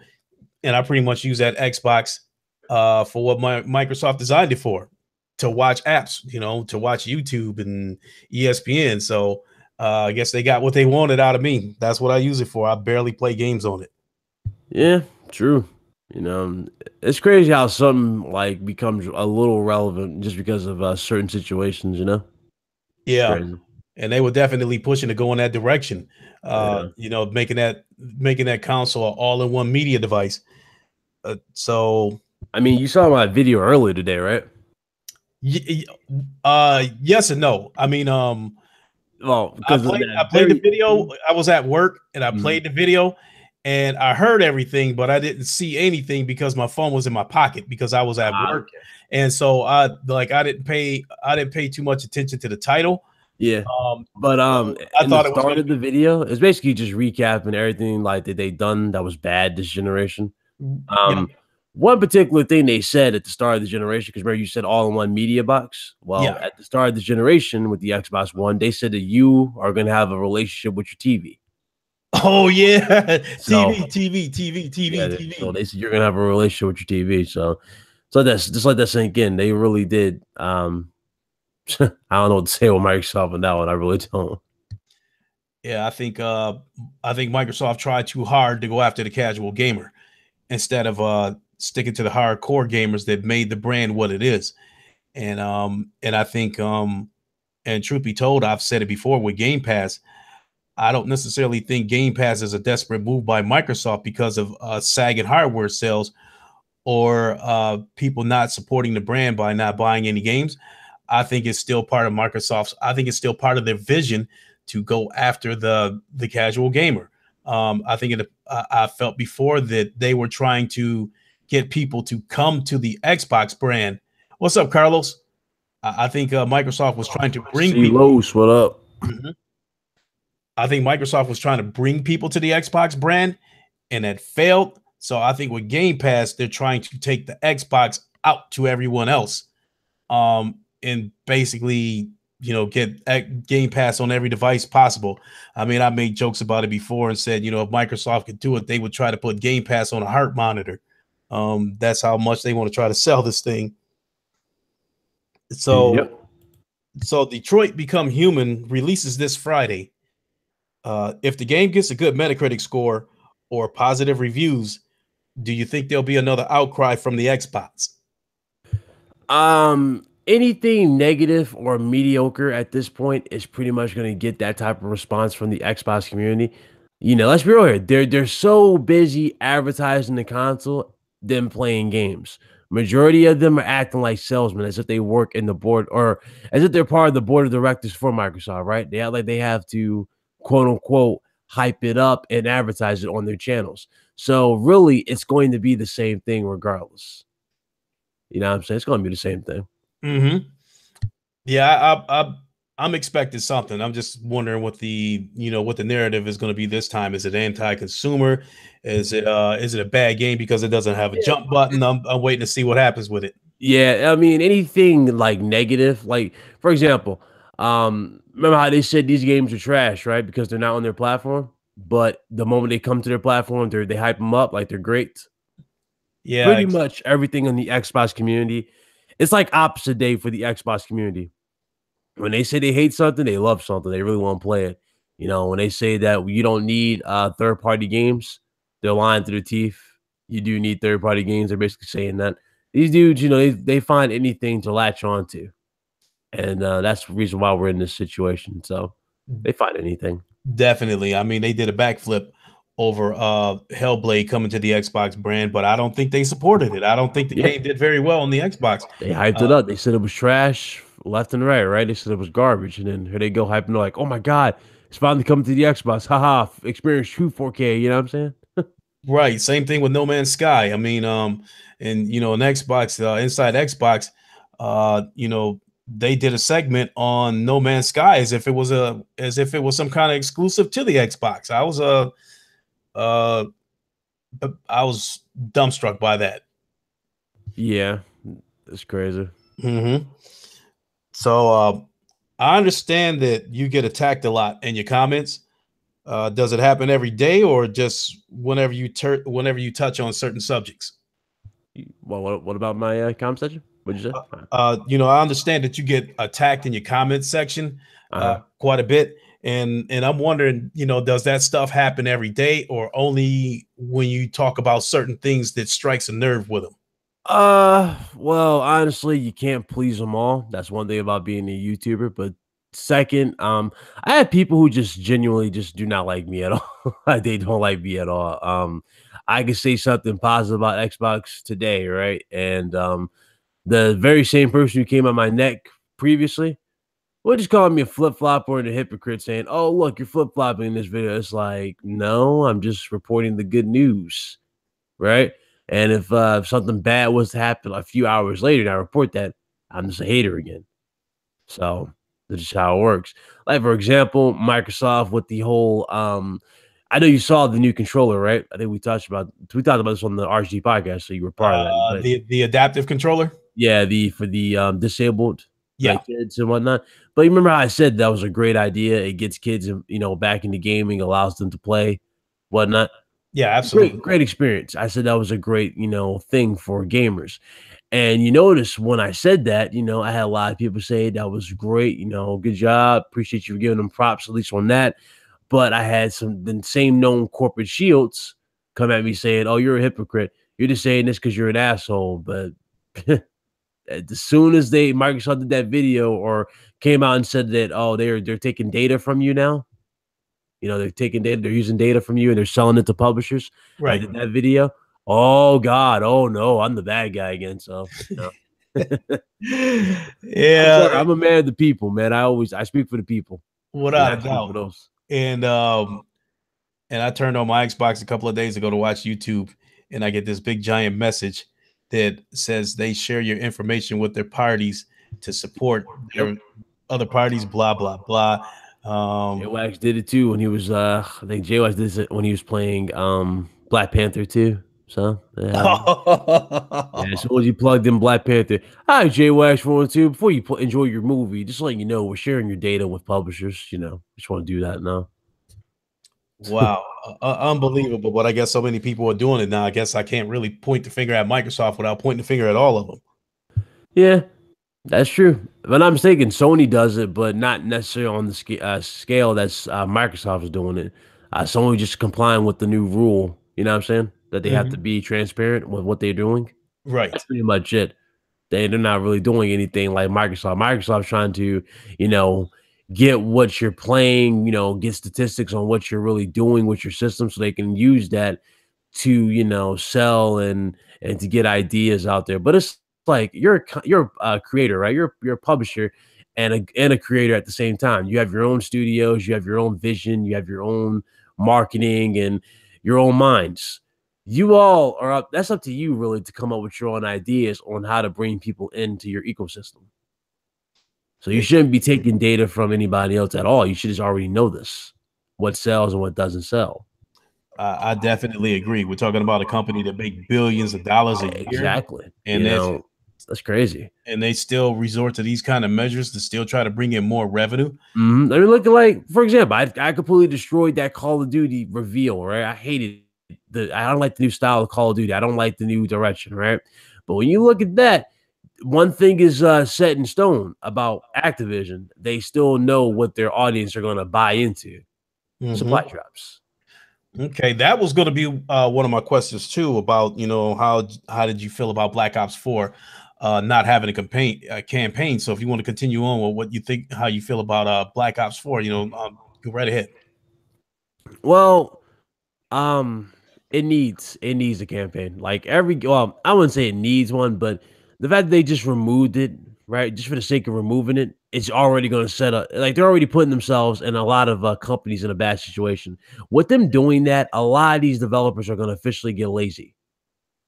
and I pretty much use that Xbox for what my Microsoft designed it for, to watch apps, to watch YouTube and ESPN. So I guess they got what they wanted out of me. That's what I use it for. I barely play games on it. yeah, true. You know, it's crazy how something like becomes a little relevant just because of certain situations. It's Yeah, crazy. and they were definitely pushing to go in that direction. Yeah. Making that console an all-in-one media device. So I mean, you saw my video earlier today, right? yes and no. I mean, Well, I because of played I that played the very. video. I was at work and I Mhm. played the video, and I heard everything, but I didn't see anything because my phone was in my pocket because I was at Ah, work, okay. and so I didn't pay too much attention to the title. Yeah. But So I in the thought it was start going to of the video, it's basically just recapping everything like that they done that was bad this generation. be. Yeah. Um, one particular thing they said at the start of the generation, because remember you said all in one media box. Yeah. Well, at the start of the generation with the Xbox One, they said that you are going to have a relationship with your TV. Oh yeah, So TV, TV, TV, TV, yeah, so TV. they said you're gonna have a relationship with your TV. So that's just like that sink in. They really did. I don't know what to say with Microsoft on that one. I really don't. Yeah, I think Microsoft tried too hard to go after the casual gamer instead of sticking to the hardcore gamers that made the brand what it is. And I think and truth be told, I've said it before with Game Pass. I don't necessarily think Game Pass is a desperate move by Microsoft because of sagging hardware sales or people not supporting the brand by not buying any games. I think it's still part of Microsoft's. I think it's still part of their vision to go after the casual gamer. I felt before that they were trying to get people to come to the Xbox brand. What's up, Carlos? I think Microsoft was trying to bring See people. Los, what up? Mhm. I think Microsoft was trying to bring people to the Xbox brand, and that failed. So I think with Game Pass, they're trying to take the Xbox out to everyone else, and basically, get Game Pass on every device possible. I mean, I made jokes about it before and said, if Microsoft could do it, they would try to put Game Pass on a heart monitor. That's how much they want to try to sell this thing. So, Yep. so Detroit Become Human releases this Friday. If the game gets a good Metacritic score or positive reviews, do you think there'll be another outcry from the Xbox? Anything negative or mediocre at this point is pretty much going to get that type of response from the Xbox community. Let's be real here. They're so busy advertising the console than playing games. Majority of them are acting like salesmen, as if they work in the board or as if they're part of the board of directors for Microsoft, right? They act like they have to quote unquote hype it up and advertise it on their channels. So really, it's going to be the same thing regardless. You know what I'm saying? It's going to be the same thing. Mm-hmm. Yeah, I'm expecting something. I'm just wondering what the narrative is going to be this time. Is it anti-consumer? Is it a bad game because it doesn't have a jump button? I'm waiting to see what happens with it. Yeah, I mean anything like negative, like for example, remember how they said these games are trash, right? Because they're not on their platform. but the moment they come to their platform, they hype them up like they're great. Yeah, Pretty much everything in the Xbox community, it's like opposite day for the Xbox community. When they say they hate something, they love something. They really want to play it. You know, when they say that you don't need third party games, they're lying through their teeth. You do need third party games. They're basically saying that these dudes, you know, they find anything to latch on to. And that's the reason why we're in this situation. So they find anything. definitely. I mean, they did a backflip over Hellblade coming to the Xbox brand, but I don't think they supported it. I don't think the Yeah, game did very well on the Xbox. they hyped it Uh, up. They said it was trash left and right, right? They said it was garbage. And then here they go hyping it like, oh my God, it's finally coming to the Xbox. Haha, experience true 4K. You know what I'm saying? right. Same thing with No Man's Sky. I mean, and you know, an Xbox, inside Xbox, you know, they did a segment on No Man's Sky as if it was some kind of exclusive to the Xbox. Uh I was dumbstruck by that. Yeah, it's crazy. Hmm. So I understand that you get attacked a lot in your comments. Does it happen every day or just whenever you touch on certain subjects? Well, what about my comment section? What'd you say? You know, I understand that you get attacked in your comments section Uh-huh. quite a bit, and I'm wondering, you know, does that stuff happen every day or only when you talk about certain things that strikes a nerve with them? Well, honestly, you can't please them all. That's one thing about being a YouTuber. But second, I have people who just genuinely just do not like me at all. They don't like me at all. I could say something positive about Xbox today, right? And the very same person who came on my neck previously would just call me a flip flopper and a hypocrite, saying, "Oh, look, you're flip flopping in this video." It's like, no, I'm just reporting the good news, right? And if something bad was to happen a few hours later and I report that, I'm just a hater again. So that's just how it works. Like for example, Microsoft with the whole I know you saw the new controller, right? I think we talked about this on the RG podcast, so you were part of that. But The adaptive controller. yeah, the for the disabled Yeah, like kids and whatnot. But you remember how I said that was a great idea? It gets kids, you know, back into gaming, allows them to play, whatnot. yeah, Great, absolutely. great experience. I said that was a great, you know, thing for gamers. And you notice when I said that, you know, I had a lot of people say that was great, you know, good job. Appreciate you giving them props, at least on that. But I had some the same known corporate shields come at me saying, "Oh, you're a hypocrite. You're just saying this because you're an asshole." But as soon as Microsoft did that video or came out and said that, oh, they're taking data from you now, you know, they're taking data, they're using data from you and they're selling it to publishers. And I Right. did that video. Oh God, oh no, I'm the bad guy again. So you know. I'm Yeah, sorry, I'm a man of the people, man. I speak for the people. And without I a speak for doubt. those. And I turned on my Xbox a couple of days ago to watch YouTube, and I get this big giant message that says they share your information with their parties to support Yep. their other parties, blah blah blah. Um, J-Wax did it too when he was I think J-Wax did it when he was playing Black Panther too. So yeah. Yeah, as soon as you plugged in Black Panther, hi J-Wax 112. Before you enjoy your movie, just letting you know we're sharing your data with publishers. You know, just want to do that now. wow, unbelievable! But I guess so many people are doing it now. I guess I can't really point the finger at Microsoft without pointing the finger at all of them. Yeah, that's true. If I'm not mistaken, Sony does it, but not necessarily on the scale that's Microsoft is doing it. Sony just complying with the new rule. You know what I'm saying? That they have to Mhm. be transparent with what they're doing. That's Right. pretty much it. They're not really doing anything like Microsoft. Microsoft's trying to, you know, get what you're playing, you know, get statistics on what you're really doing with your system so they can use that to, you know, sell and to get ideas out there. But it's like you're a creator, right? You're a publisher and a creator at the same time. You have your own studios, you have your own vision, you have your own marketing and your own minds. You all are up. That's up to you really to come up with your own ideas on how to bring people into your ecosystem. So you It, shouldn't be taking data from anybody else at all. You should just already know this, what sells and what doesn't sell. I definitely agree. We're talking about a company that make billions of dollars a year, Exactly. and You that's know, That's crazy. and they still resort to these kind of measures to still try to bring in more revenue. I mean, look at like, for example, I completely destroyed that Call of Duty reveal, right? I hated I don't like the new style of Call of Duty. I don't like the new direction, right? But when you look at that, one thing is set in stone about Activision. They still know what their audience are going to buy into. Mm-hmm. Supply drops. Okay, that was going to be one of my questions too about how did you feel about Black Ops 4 not having a campaign? So if you want to continue on with what you think, how you feel about Black Ops 4, go right ahead. Well, Um, it needs a campaign. Like I wouldn't say it needs one, but the fact that they just removed it, right, just for the sake of removing it, it's already going to set up. Like they're already putting themselves and a lot of companies in a bad situation. With them doing that, a lot of these developers are going to officially get lazy.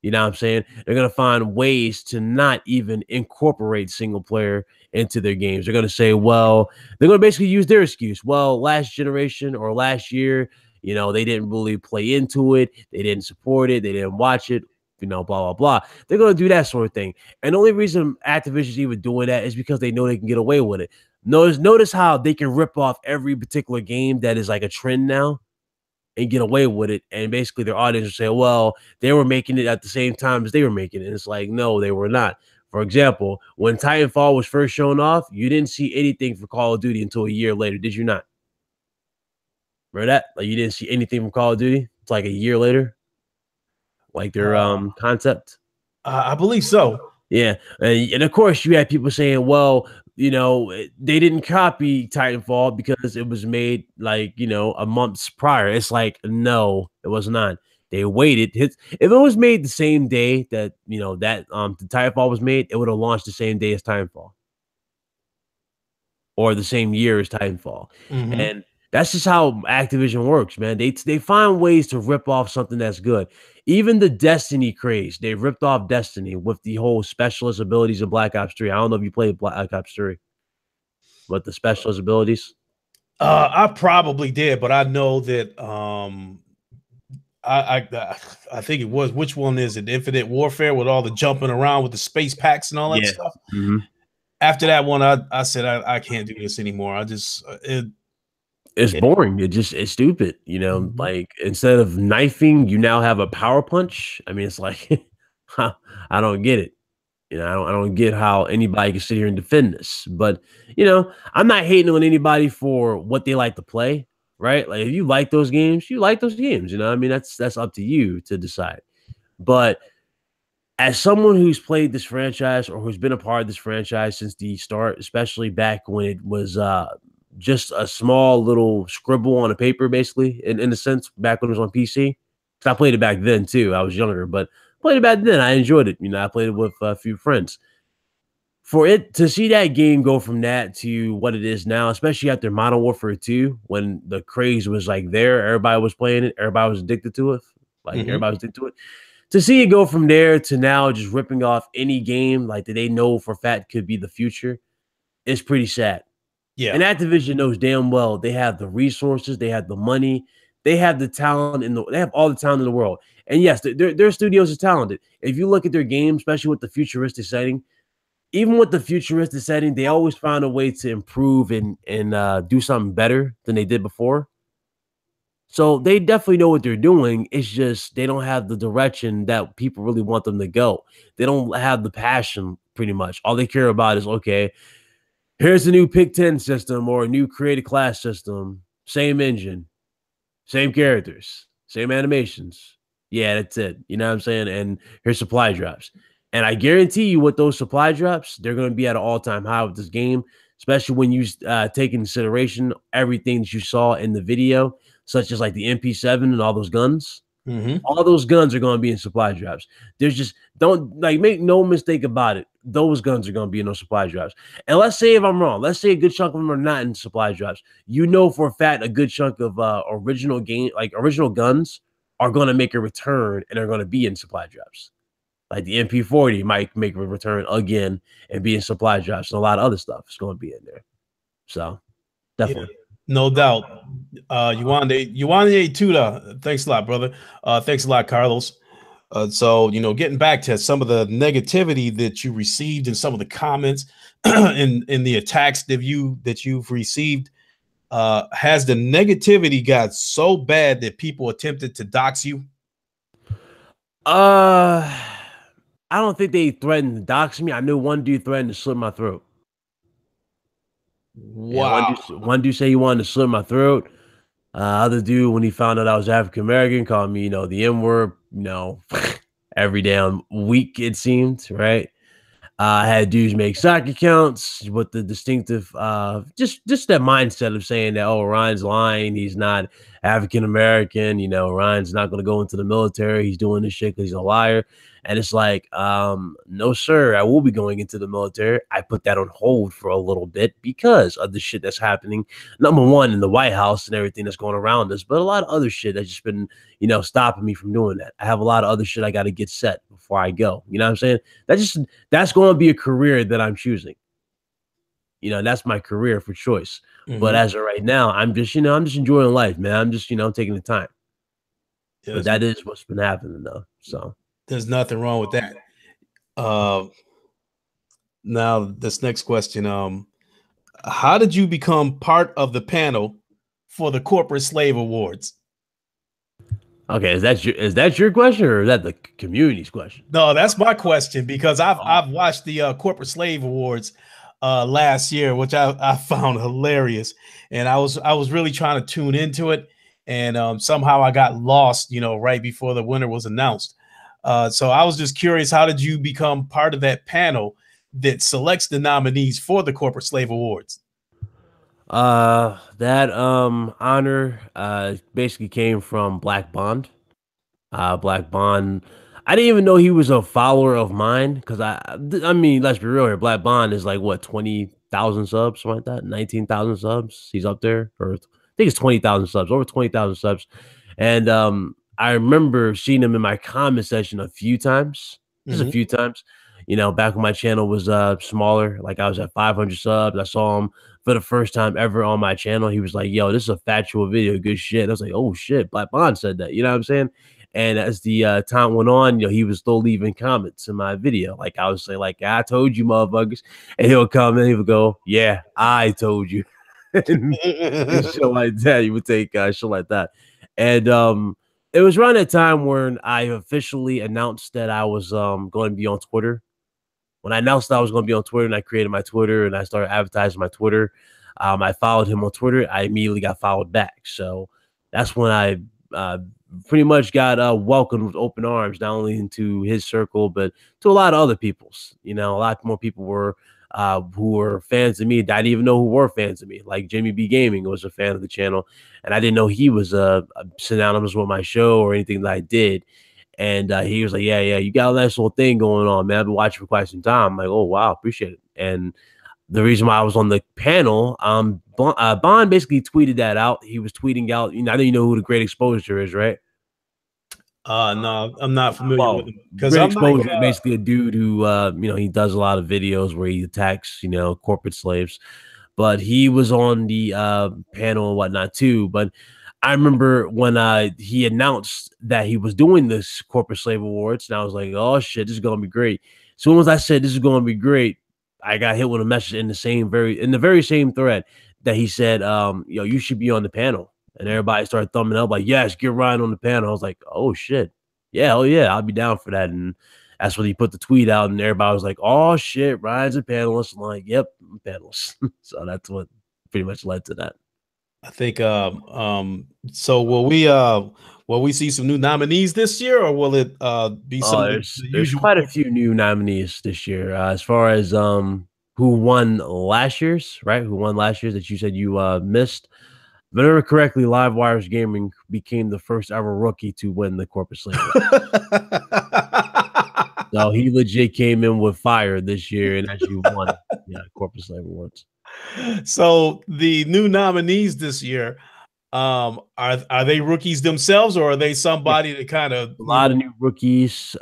You know what I'm saying? They're gonna find ways to not even incorporate single player into their games. They're gonna say, well, they're gonna basically use their excuse. Well, last generation or last year, they didn't really play into it, they didn't support it, they didn't watch it, blah blah blah. They're gonna do that sort of thing. And the only reason Activision's even doing that is because they know they can get away with it. Notice how they can rip off every particular game that is like a trend now and get away with it. And basically their audience will say, well, they were making it at the same time as they were making it. And it's like, no, they were not. For example, when Titanfall was first shown off, you didn't see anything for Call of Duty until a year later. Did you not? Remember that? Like you didn't see anything from Call of Duty? It's like a year later, like their concept. I believe so. Yeah. And of course, you had people saying, well, they didn't copy Titanfall because it was made like, a months prior. It's like, no, it was not. They waited. If it was made the same day that, the Titanfall was made, it would have launched the same day as Titanfall or the same year as Titanfall. Mm-hmm. And that's just how Activision works, man. They find ways to rip off something that's good. Even the Destiny craze, they ripped off Destiny with the whole specialist abilities of Black Ops 3. I don't know if you played Black Ops 3, but the specialist abilities. I probably did, but I know that I think it was, which one is it? Infinite Warfare with all the jumping around with the space packs and all that stuff. Mm-hmm. After that one, I said I can't do this anymore. It's boring. It's stupid. Mm-hmm. Like instead of knifing, you now have a power punch. I mean, it's like I don't get it. I don't get how anybody can sit here and defend this. But I'm not hating on anybody for what they like to play, right? Like if you like those games, you like those games. I mean, that's up to you to decide. But as someone who's played this franchise or who's been a part of this franchise since the start, especially back when it was just a small little scribble on a paper, basically, in a sense, back when it was on PC. Because I played it back then too. I was younger, but played it back then. I enjoyed it. I played it with a few friends. For it to see that game go from that to what it is now, especially after Modern Warfare 2, when the craze was like there, everybody was playing it, everybody was addicted to it, like everybody was addicted to it. To see it go from there to now just ripping off any game like that they know for a fact could be the future is pretty sad. Yeah. And Activision knows damn well they have the resources, they have the money, they have the talent they have all the talent in the world. And yes, their studios are talented. If you look at their game, especially with the futuristic setting, even with the futuristic setting, they always find a way to improve and do something better than they did before. So they definitely know what they're doing. It's just they don't have the direction that people really want them to go. They don't have the passion, pretty much. All they care about is, okay, here's the new Pick 10 system or a new creative class system. Same engine, same characters, same animations. Yeah, that's it. You know what I'm saying? And here's supply drops. And I guarantee you with those supply drops, they're going to be at an all-time high with this game, especially when you take into consideration everything that you saw in the video, such as like the MP7 and all those guns. Mm-hmm. All those guns are going to be in supply drops. There's just don't make no mistake about it. Those guns are going to be in those supply drops. And let's say if I'm wrong, let's say a good chunk of them are not in supply drops. For a fact a good chunk of original guns are going to make a return and are going to be in supply drops. Like the MP40 might make a return again and be in supply drops, and a lot of other stuff is going to be in there. So definitely. Yeah, no doubt. You wanted too. Thanks a lot, brother. Thanks a lot, Carlos. So getting back to some of the negativity that you received and some of the comments in the attacks that you've received, has the negativity got so bad that people attempted to dox you? Uh, I don't think they threatened to dox me. I knew one dude threatened to slit my throat. Yeah, Wow. one dude said he wanted to slit my throat. Other dude, when he found out I was African American, called me, the N word, every damn week it seemed, right? I had dudes make soccer accounts with the distinctive, just that mindset of saying that, oh, Ryan's lying, he's not African American, Ryan's not going to go into the military, he's doing this shit because he's a liar. And it's like, no, sir, I will be going into the military. I put that on hold for a little bit because of the shit that's happening. Number one, in the White House and everything that's going around us, but a lot of other shit that's just been, stopping me from doing that. I have a lot of other shit I got to get set before I go. You know what I'm saying? That's going to be a career that I'm choosing. That's my career for choice. But Hmm. as of right now, I'm just enjoying life, man. I'm just, taking the time. But There's, that is what's been happening though. So there's nothing wrong with that. Uh, Now, this next question, how did you become part of the panel for the Corporate Slave Awards? okay, is that your question or is that the community's question? No, that's my question because I've Oh, I've watched the Corporate Slave Awards last year, which I found hilarious, and I was really trying to tune into it, and somehow I got lost, right before the winner was announced. So I was just curious, how did you become part of that panel that selects the nominees for the Corporate Slave Awards? that honor basically came from Black Bond. Black Bond. I didn't even know he was a follower of mine because I mean, let's be real here. Black Bond is like what 20,000 subs, something like that, 19,000 subs. He's up there, or I think it's 20,000 subs, over 20,000 subs. And I remember seeing him in my comment section a few times, just a Hmm. few times. Back when my channel was smaller, like I was at 500 subs. I saw him for the first time ever on my channel. He was like, "Yo, this is a factual video, good shit." I was like, "Oh shit, Black Bond said that." You know what I'm saying? And as the time went on, he was still leaving comments in my video. Like I was saying, like, I told you, motherfuckers. And he'll come and he would go, yeah, I told you. and, and shit like that. He would take shit like that. And it was around that time when I officially announced that I was going to be on Twitter. When I announced that I was going to be on Twitter and I created my Twitter and I started advertising my Twitter, I followed him on Twitter. I immediately got followed back. So that's when I pretty much got welcomed with open arms, not only into his circle, but to a lot of other people's. A lot more people were who were fans of me that I didn't even know who were fans of me. Like Jimmy B Gaming was a fan of the channel, and I didn't know he was synonymous with my show or anything that I did. And he was like, "Yeah, yeah, you got a nice little thing going on, man. I've been watching for quite some time." I'm like, "Oh wow, appreciate it." And the reason why I was on the panel, Bond basically tweeted that out. He was tweeting out, I know you know who the Great Exposure is, right? No, I'm not familiar with Well, them because Great I'm like, Exposure is basically a dude who, he does a lot of videos where he attacks, corporate slaves. But he was on the panel and whatnot too. But I remember when he announced that he was doing this corporate slave awards, and I was like, "Oh shit, this is gonna be great." As soon as I said this is gonna be great, I got hit with a message in the very same thread that he said, "Yo, you should be on the panel." And everybody started thumbing up, like, "Yes, get Ryan on the panel." I was like, "Oh shit, yeah, oh yeah, I'll be down for that." And that's when he put the tweet out, and everybody was like, "Oh shit, Ryan's a panelist." I'm like, "Yep, I'm a panelist." So that's what pretty much led to that. I think so will we see some new nominees this year, or will it be some Oh, of the, there's the there's usual quite a corporate? few new nominees this year. As far as who won last year's, right? Who won last year's that you said you missed. If I remember correctly, Live Wires Gaming became the first ever rookie to win the Corporate Slave Award. So he legit came in with fire this year and actually won, yeah, Corporate Slave Awards. So the new nominees this year, are they rookies themselves, or are they Yeah, somebody that kind of a lot of new rookies.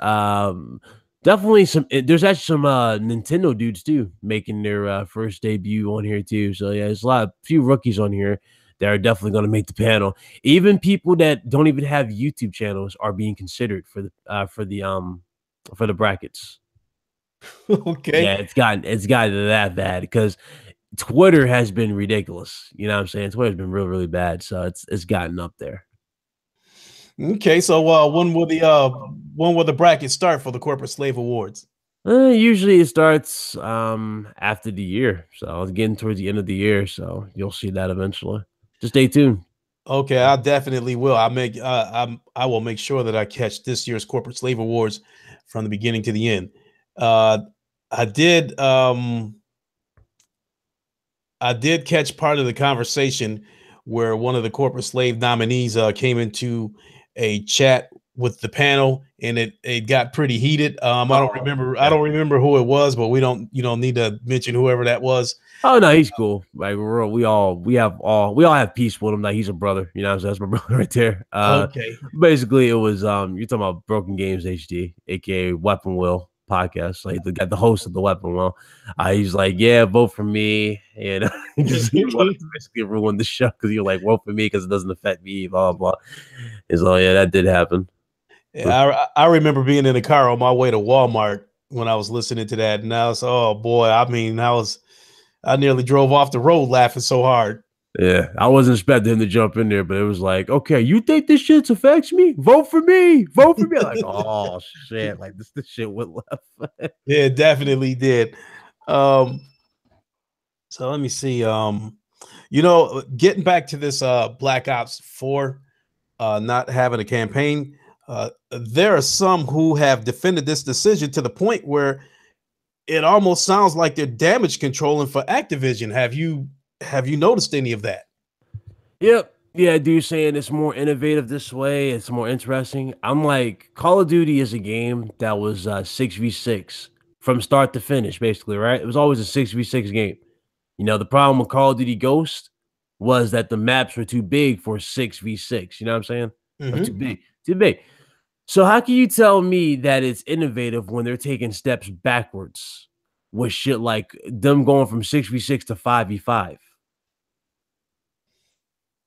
Definitely there's actually some Nintendo dudes too making their first debut on here too. So yeah, there's few rookies on here they're definitely going to make the panel. Even people that don't even have YouTube channels are being considered for the brackets. Okay. Yeah, it's gotten that bad because Twitter has been ridiculous. You know what I'm saying? Twitter's been really, really bad. So it's gotten up there. Okay. So when will the bracket start for the Corporate Slave Awards? Usually it starts after the year. So it's getting towards the end of the year. So you'll see that eventually. Just stay tuned. Okay, I definitely will. I will make sure that I catch this year's Corporate Slave Awards from the beginning to the end. Uh, I did I did catch part of the conversation where one of the corporate slave nominees came into a chat with the panel, and it got pretty heated. Oh, I yeah. don't remember who it was, but we don't need to mention whoever that was. Oh no, he's cool. Like we all have peace with him. Like he's a brother. You know what I'm saying? That's my brother right there. Okay. Basically it was you're talking about Broken Games HD, aka Weapon Will podcast. Like the host of the Weapon Will. He's like, yeah, vote for me. And because he wanted to basically ruin the show because you're like, vote for me because it doesn't affect me, blah blah. It's like, yeah, that did happen. I remember being in the car on my way to Walmart when I was listening to that, and I was, oh boy, I mean, I nearly drove off the road laughing so hard. Yeah, I wasn't expecting him to jump in there, but it was like, okay, you think this shit affects me? Vote for me. Vote for me. Like, oh shit, like this shit went left. Yeah, it definitely did. Um, so let me see. Getting back to this Black Ops 4 not having a campaign, there are some who have defended this decision to the point where it almost sounds like they're damage controlling for Activision. Have you noticed any of that? Yep. Yeah, dude saying it's more innovative this way, it's more interesting. I'm like, Call of Duty is a game that was 6v6 from start to finish, basically, right? It was always a 6v6 game. You know, the problem with Call of Duty Ghost was that the maps were too big for 6v6. You know what I'm saying? Or too Hmm. big. Too big. So how can you tell me that it's innovative when they're taking steps backwards with shit like them going from 6v6 to 5v5?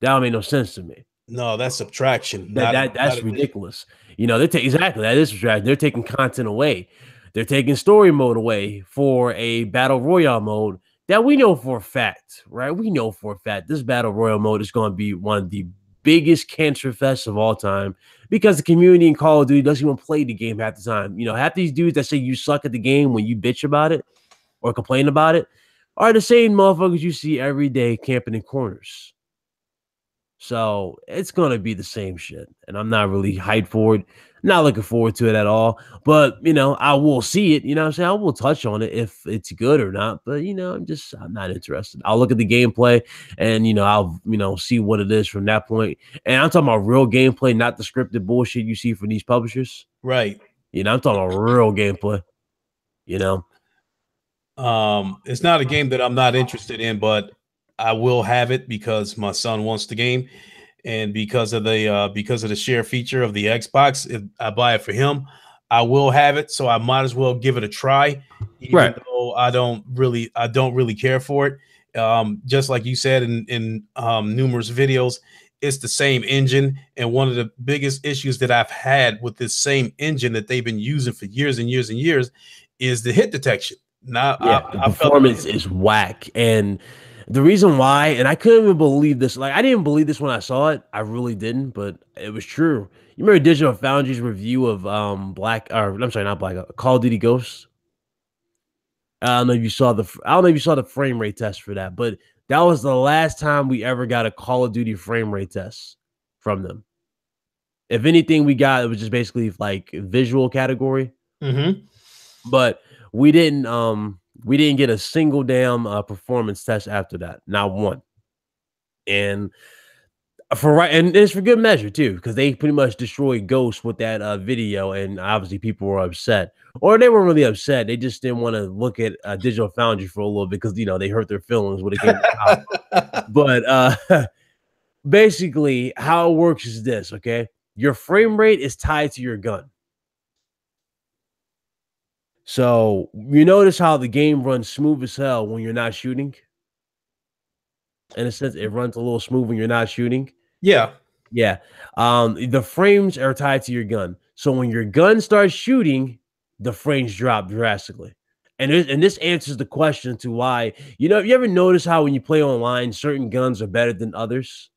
That don't make no sense to me. No, that's subtraction. That Not that not that's addition. ridiculous. You know, exactly that is right. They're taking content away. They're taking story mode away for a battle royale mode that we know for a fact, right? We know for a fact this battle royale mode is going to be one of the biggest cancer fests of all time because the community in Call of Duty doesn't even play the game half the time. You know, half these dudes that say you suck at the game when you bitch about it or complain about it are the same motherfuckers you see every day camping in corners. So it's gonna be the same shit, and I'm not really hyped for it. Not looking forward to it at all. But I will see it. You know what I'm saying? I will touch on it if it's good or not. But I'm not interested. I'll look at the gameplay and I'll see what it is from that point. And I'm talking about real gameplay, not the scripted bullshit you see from these publishers. Right. I'm talking about real gameplay. You know, It's not a game that I'm not interested in, but I will have it because my son wants the game, and because of the share feature of the Xbox. If I buy it for him, I will have it. So I might as well give it a try, even right? though I don't really care for it. Just like you said in numerous videos, it's the same engine, and one of the biggest issues that I've had with this same engine that they've been using for years and years and years is the hit detection. Now Yeah, the I felt performance is whack. And the reason why, and I couldn't even believe this, like I didn't believe this when I saw it. I really didn't, but it was true. You remember Digital Foundry's review of Black or I'm sorry, not Black, Call of Duty Ghosts? I don't know if you saw the frame rate test for that, but that was the last time we ever got a Call of Duty frame rate test from them. If anything, we got it was just basically like visual category. hmm But we didn't get a single damn performance test after that, not one. And it's for good measure too, because they pretty much destroyed Ghost with that video, and obviously people were upset, or they weren't really upset. They just didn't want to look at Digital Foundry for a little bit because they hurt their feelings when it came to COD. But basically, how it works is this: okay, your frame rate is tied to your gun. So you notice how the game runs smooth as hell when you're not shooting. in a sense. It runs a little smooth when you're not shooting. Yeah. Yeah. The frames are tied to your gun. So when your gun starts shooting, the frames drop drastically. And this answers the question to why, you ever notice how when you play online, certain guns are better than others?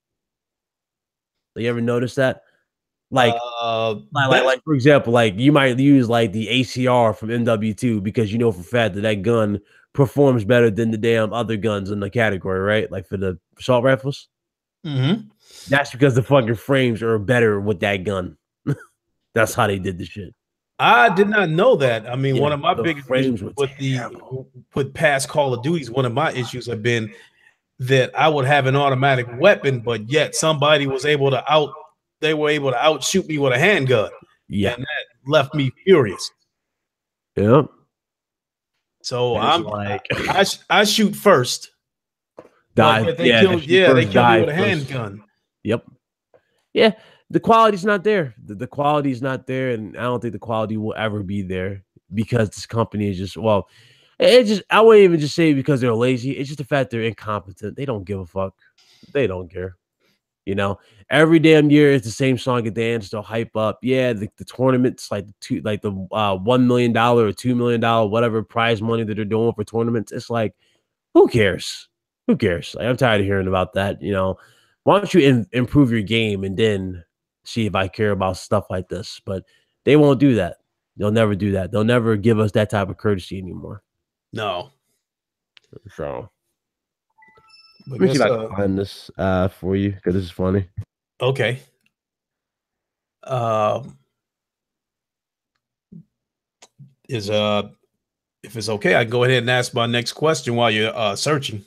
You ever notice that? Like, That's for example, like you might use like the ACR from MW2 because you know for a fact that that gun performs better than the damn other guns in the category, right? Like for the assault rifles. mm-hmm. That's because the fucking frames are better with that gun. That's how they did the shit. I did not know that. I mean, one Yeah, of my the biggest issues frames were with the terrible. with past Call of Duties, one of my issues have been that I would have an automatic weapon, but yet somebody was able to out they were able to outshoot me with a handgun, Yeah. and that left me furious. Yep. So And it's like I shoot first, but die. yet Yeah, that shoot they first, killed me die with a first. handgun. Yep. Yeah, the quality's not there. The quality's not there, and I don't think the quality will ever be there because this company is just it just I wouldn't even just say because they're lazy. It's just the fact they're incompetent. They don't give a fuck. They don't care. You know, every damn year it's the same song and dance. They'll hype up. Yeah, the tournaments like the $1 million or $2 million whatever prize money that they're doing for tournaments. It's like, who cares? Who cares? Like, I'm tired of hearing about that. Why don't you improve your game and then see if I care about stuff like this? But they won't do that. They'll never do that. They'll never give us that type of courtesy anymore. No, So but let me see if guess I can find this for you because this is funny. okay. Um, is if it's okay, I can go ahead and ask my next question while you're searching.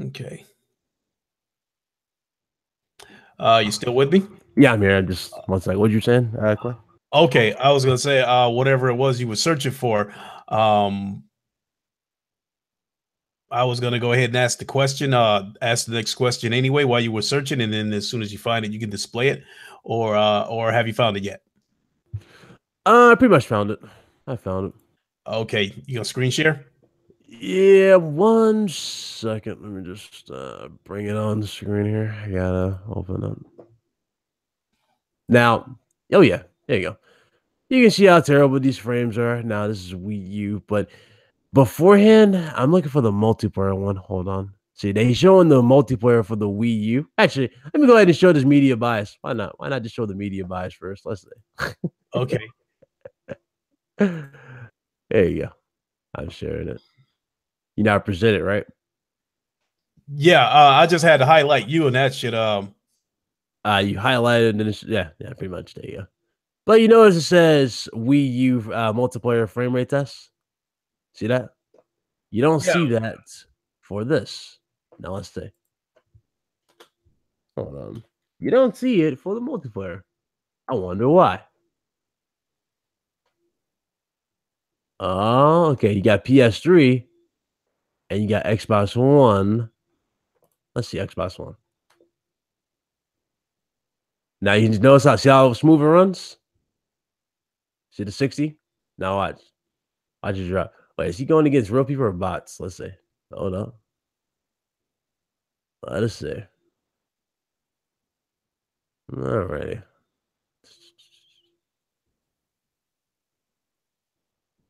Okay. You still with me? Yeah, I'm here. I'm just one second. What you saying, Clay? Okay, I was gonna say whatever it was you were searching for. Um, I was gonna go ahead and ask the question, ask the next question anyway while you were searching, and then as soon as you find it, you can display it, or have you found it yet? I pretty much found it. I found it. Okay, you gonna screen share? Yeah, one second. Let me just bring it on the screen here. I gotta open up. Now, oh yeah, there you go. You can see how terrible these frames are. Now this is Wii U, but beforehand, I'm looking for the multiplayer one. Hold on. See, they showing the multiplayer for the Wii U. Actually, let me go ahead and show this media bias. Why not? Why not just show the media bias first? Let's Okay. see. There you go. I'm sharing it. You now present it, right? Yeah, I just had to highlight you and that shit. You highlighted and it's yeah, pretty much. There you go. But you notice it says Wii U multiplayer frame rate test. See that? You don't Yeah. see that for this. Now let's see. Hold on. You don't see it for the multiplayer. I wonder why. Oh, okay. You got PS3 and you got Xbox One. Let's see Xbox One. Now you notice see how smooth it runs? See the 60? Now watch. Watch it drop. Wait, is he going against real people or bots? Let's see. Hold up. Let us see. Alrighty.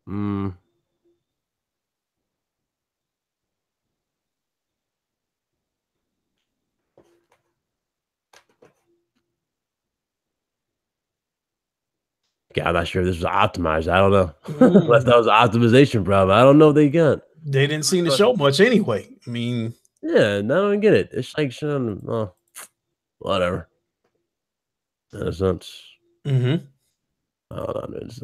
Hmm. Okay, I'm not sure if this was optimized. I don't know. Unless that was an optimization problem. I don't know if they got. They didn't seem to show much anyway. I mean, Yeah, I don't get it. It's like showing, whatever. In a sense. mm-hmm. Hold on, it's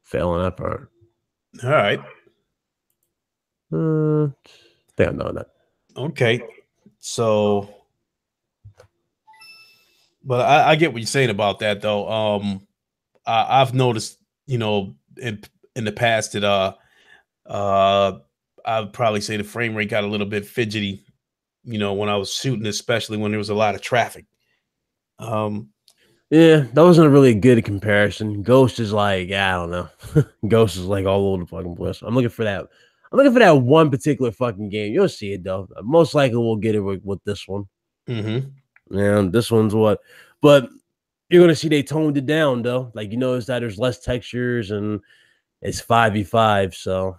failing that part. All right. I think I know that. Okay. So, but I get what you're saying about that though. I've noticed, in the past that uh, I'd probably say the frame rate got a little bit fidgety, when I was shooting, especially when there was a lot of traffic. Um, Yeah, that wasn't a really good comparison. Ghost is like, yeah, I don't know. Ghost is like all over the fucking place. I'm looking for that. I'm looking for that one particular fucking game. You'll see it though. Most likely we'll get it with this one. Mm-hmm. And this one's what, but you're gonna see they toned it down though. Like you notice that there's less textures and it's 5v5. So,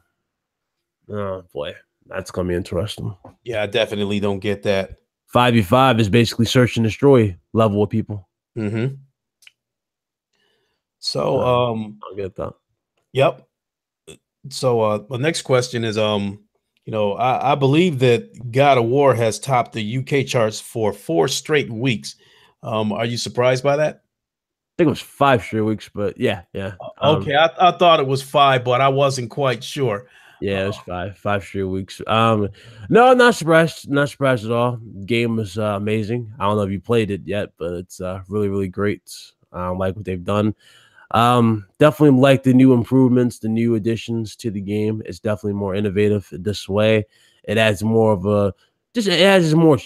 oh boy, that's gonna be interesting. Yeah, I definitely don't get that. 5v5 is basically search and destroy level of people. Mm-hmm. So, I'll get that. yep. So, my next question is, I believe that God of War has topped the UK charts for 4 straight weeks. Are you surprised by that? Think it was 5 straight weeks, but yeah, yeah. Okay, I thought it was five, but I wasn't quite sure. Yeah, it was 5 straight weeks. No, not surprised, not surprised at all. Game was amazing. I don't know if you played it yet, but it's really, really great. I like what they've done. Definitely like the new improvements, the new additions to the game. It's definitely more innovative this way. It adds more of a just it adds more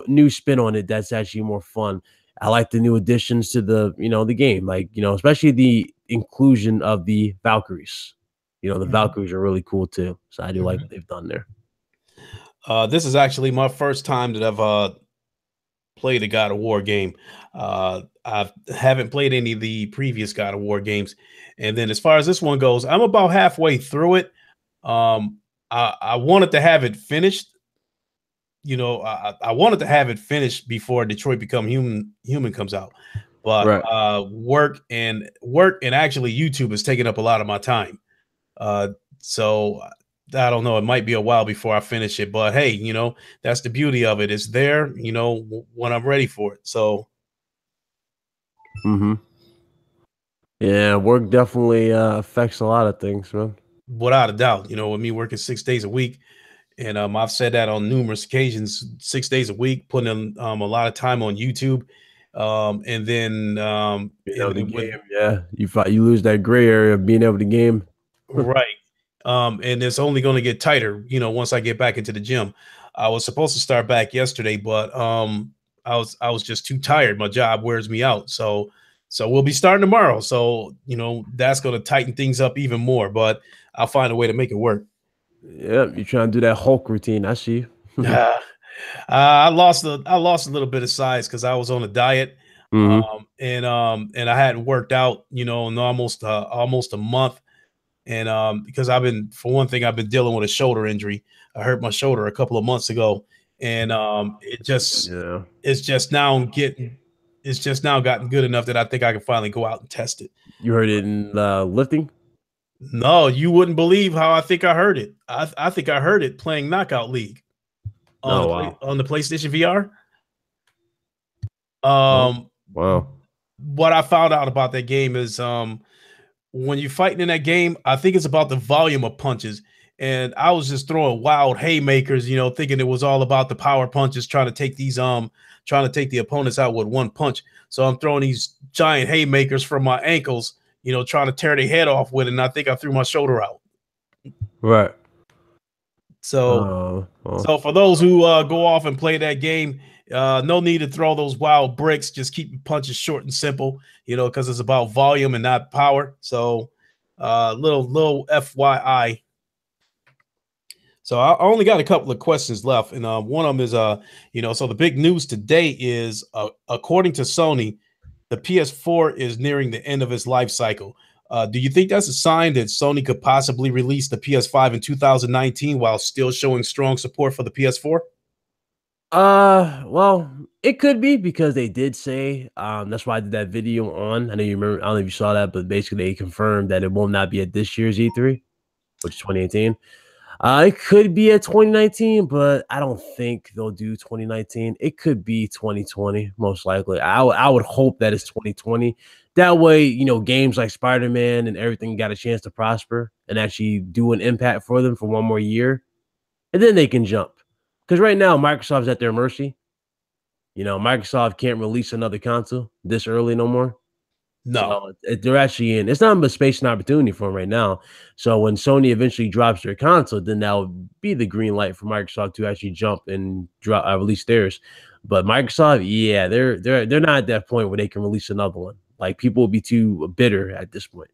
new spin on it that's actually more fun. I like the new additions to the game, like especially the inclusion of the Valkyries. The Mhm, Valkyries are really cool too. So I do like mhm. what they've done there. This is actually my first time that I've played a God of War game. I haven't played any of the previous God of War games, and then as far as this one goes, I'm about halfway through it. Um, I wanted to have it finished. I wanted to have it finished before Detroit Become Human comes out, but Right. work and actually YouTube is taking up a lot of my time. Uh, so I don't know. It might be a while before I finish it, but hey, that's the beauty of it. It's there, when I'm ready for it. So Mm-hmm. Yeah, work definitely affects a lot of things, man. without a doubt, with me working 6 days a week, and I've said that on numerous occasions, 6 days a week, putting in a lot of time on YouTube, and then Being and able to then with game, yeah. You lose that gray area of being able to game. right. And it's only going to get tighter, once I get back into the gym. I was supposed to start back yesterday, but I was just too tired. My job wears me out. So we'll be starting tomorrow. So, that's going to tighten things up even more, but I'll find a way to make it work. Yeah, you trying to do that Hulk routine. I see. I lost a little bit of size because I was on a diet, Hmm. and I hadn't worked out, in almost a month. And because for one thing, I've been dealing with a shoulder injury. I hurt my shoulder a couple of months ago, and Yeah. it's just now getting it's just now gotten good enough that I think I can finally go out and test it. You heard it in lifting? No, you wouldn't believe how I think I heard it. I think I heard it playing Knockout League Oh wow. on the PlayStation VR. Oh Um, wow. what I found out about that game is when you're fighting in that game, I think it's about the volume of punches. And I was just throwing wild haymakers, thinking it was all about the power punches, trying to take the opponents out with one punch. So I'm throwing these giant haymakers from my ankles, trying to tear their head off with it. And I think I threw my shoulder out. Right. So Oh. so for those who go off and play that game, no need to throw those wild bricks. Just keep your punches short and simple, because it's about volume and not power. So, little FYI. So I only got a couple of questions left, and one of them is so the big news today is according to Sony, the PS4 is nearing the end of its life cycle. Do you think that's a sign that Sony could possibly release the PS5 in 2019 while still showing strong support for the PS4? Well, it could be because they did say, that's why I did that video on. I know you remember, I don't know if you saw that, but basically they confirmed that it will not be at this year's E3, which is 2018. It could be at 2019, but I don't think they'll do 2019. It could be 2020, most likely. I would hope that it's 2020. That way, games like Spider-Man and everything got a chance to prosper and actually do an impact for them for one more year, and then they can jump. Because right now, Microsoft's at their mercy. Microsoft can't release another console this early no more. No. So they're actually in. It's not but space and opportunity for them right now. So when Sony eventually drops their console, then that'll be the green light for Microsoft to actually jump and release theirs. But Microsoft, yeah, they're not at that point where they can release another one. Like people will be too bitter at this point.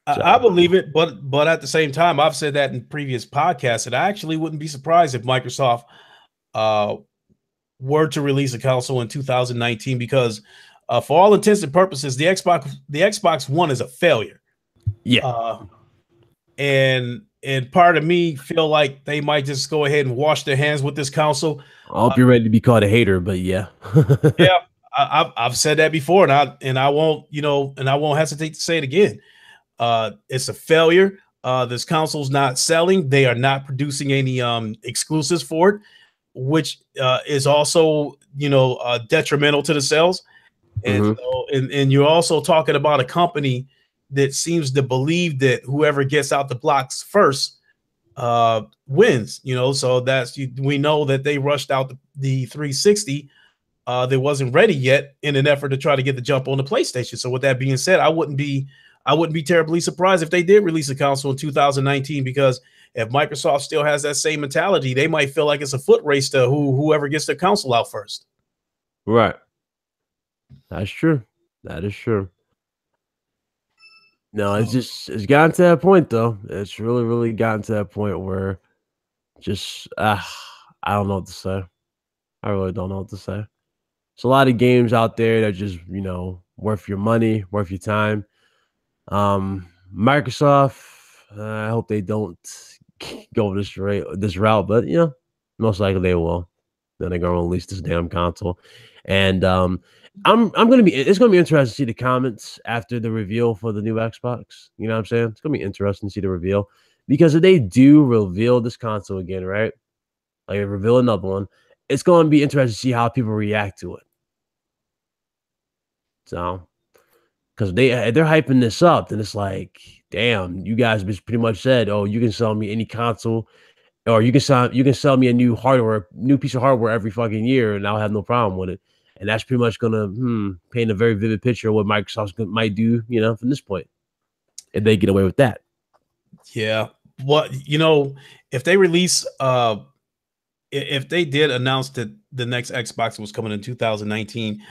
I So believe it, but at the same time, I've said that in previous podcasts, and I actually wouldn't be surprised if Microsoft uh, were to release a console in 2019 because, for all intents and purposes, the Xbox One is a failure, yeah, uh, and part of me feel like they might just go ahead and wash their hands with this console. I hope you're ready to be called a hater, but yeah. Yeah, I've said that before, and I won't and I won't hesitate to say it again. It's a failure. This console's not selling. They are not producing any exclusives for it, which is also detrimental to the sales. And hmm so, and you're also talking about a company that seems to believe that whoever gets out the blocks first wins. So we know that they rushed out the 360 that wasn't ready yet in an effort to try to get the jump on the PlayStation. So with that being said, I wouldn't be terribly surprised if they did release a console in 2019 because if Microsoft still has that same mentality, they might feel like it's a foot race to whoever gets their console out first. Right. That's true. That is true. No, it's gotten to that point though. It's really, really gotten to that point where just I don't know what to say. I really don't know what to say. There's a lot of games out there that just, worth your money, worth your time. Microsoft, I hope they don't go this route, but most likely they will. Then they're gonna release this damn console, and I'm gonna be. It's gonna be interesting to see the comments after the reveal for the new Xbox. You know what I'm saying? It's gonna be interesting to see the reveal because if they do reveal this console again, right? Like reveal another one, it's gonna be interesting to see how people react to it. So because they're hyping this up, then it's like, damn, you guys just pretty much said, oh, you can sell me any console, or you can sell me a new piece of hardware every fucking year, and I'll have no problem with it. And that's pretty much gonna paint a very vivid picture of what Microsoft might do, from this point, if they get away with that. Yeah. What if they release if they did announce that the next Xbox was coming in 2019,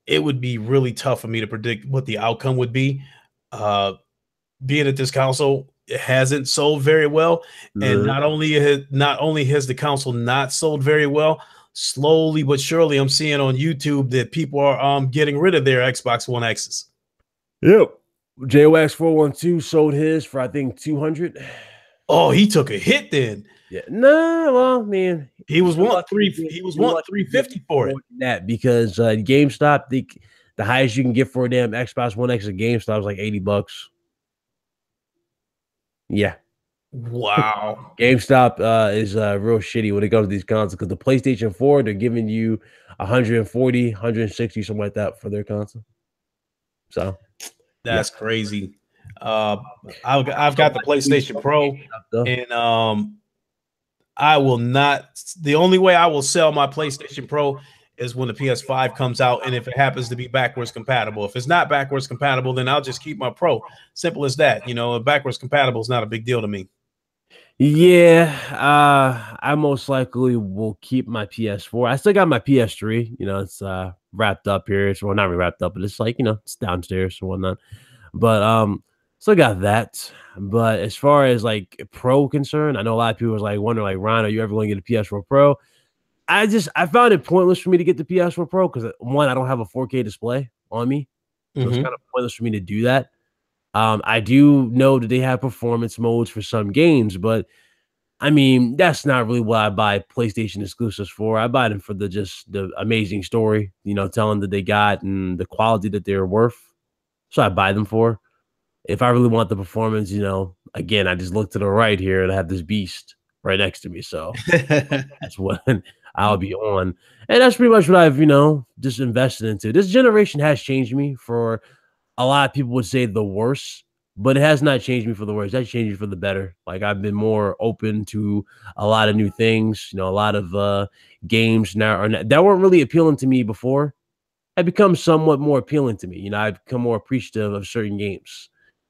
it would be really tough for me to predict what the outcome would be. Uh being that this console hasn't sold very well, and Mhm. not only has the console not sold very well, slowly but surely I'm seeing on YouTube that people are getting rid of their Xbox One X's. Yep. JOX 412 sold his for I think 200. Oh, he took a hit then. Yeah, nah. Well, man, He was you're wanting lucky to three. get He was you're wanting lucky to get 350 for it. more than that because GameStop, the highest you can get for a damn Xbox One X at GameStop is like $80. Yeah, Wow. GameStop is real shitty when it comes to these consoles because the PlayStation 4 they're giving you 140, 160, something like that for their console. So yeah, That's crazy. Uh, I've so got the much we PlayStation love Pro, GameStop though. and I will not. The only way I will sell my PlayStation Pro is when the PS5 comes out, and if it happens to be backwards compatible. If it's not backwards compatible, then I'll just keep my Pro. Simple as that. Backwards compatible is not a big deal to me. Yeah, I most likely will keep my PS4. I still got my PS3. It's wrapped up here. It's well, not really wrapped up, but it's like it's downstairs and whatnot. But still got that. But as far as like Pro concerned, I know a lot of people was like wondering, like, Ron, are you ever going to get a PS4 Pro? I found it pointless for me to get the PS4 Pro because one, I don't have a 4K display on me, so it's kind Hmm. of pointless for me to do that. I do know that they have performance modes for some games, but I mean, that's not really what I buy PlayStation exclusives for. I buy them for the amazing story, telling that they got and the quality that they're worth. So I buy them for. If I really want the performance, again, I just look to the right here and I have this beast right next to me. So that's what I'll be on. And that's pretty much what I've, just invested into. This generation has changed me for a lot of people would say the worst, but it has not changed me for the worse. That's changed me for the better. Like I've been more open to a lot of new things. A lot of games now that weren't really appealing to me before. Have become somewhat more appealing to me. I've become more appreciative of certain games.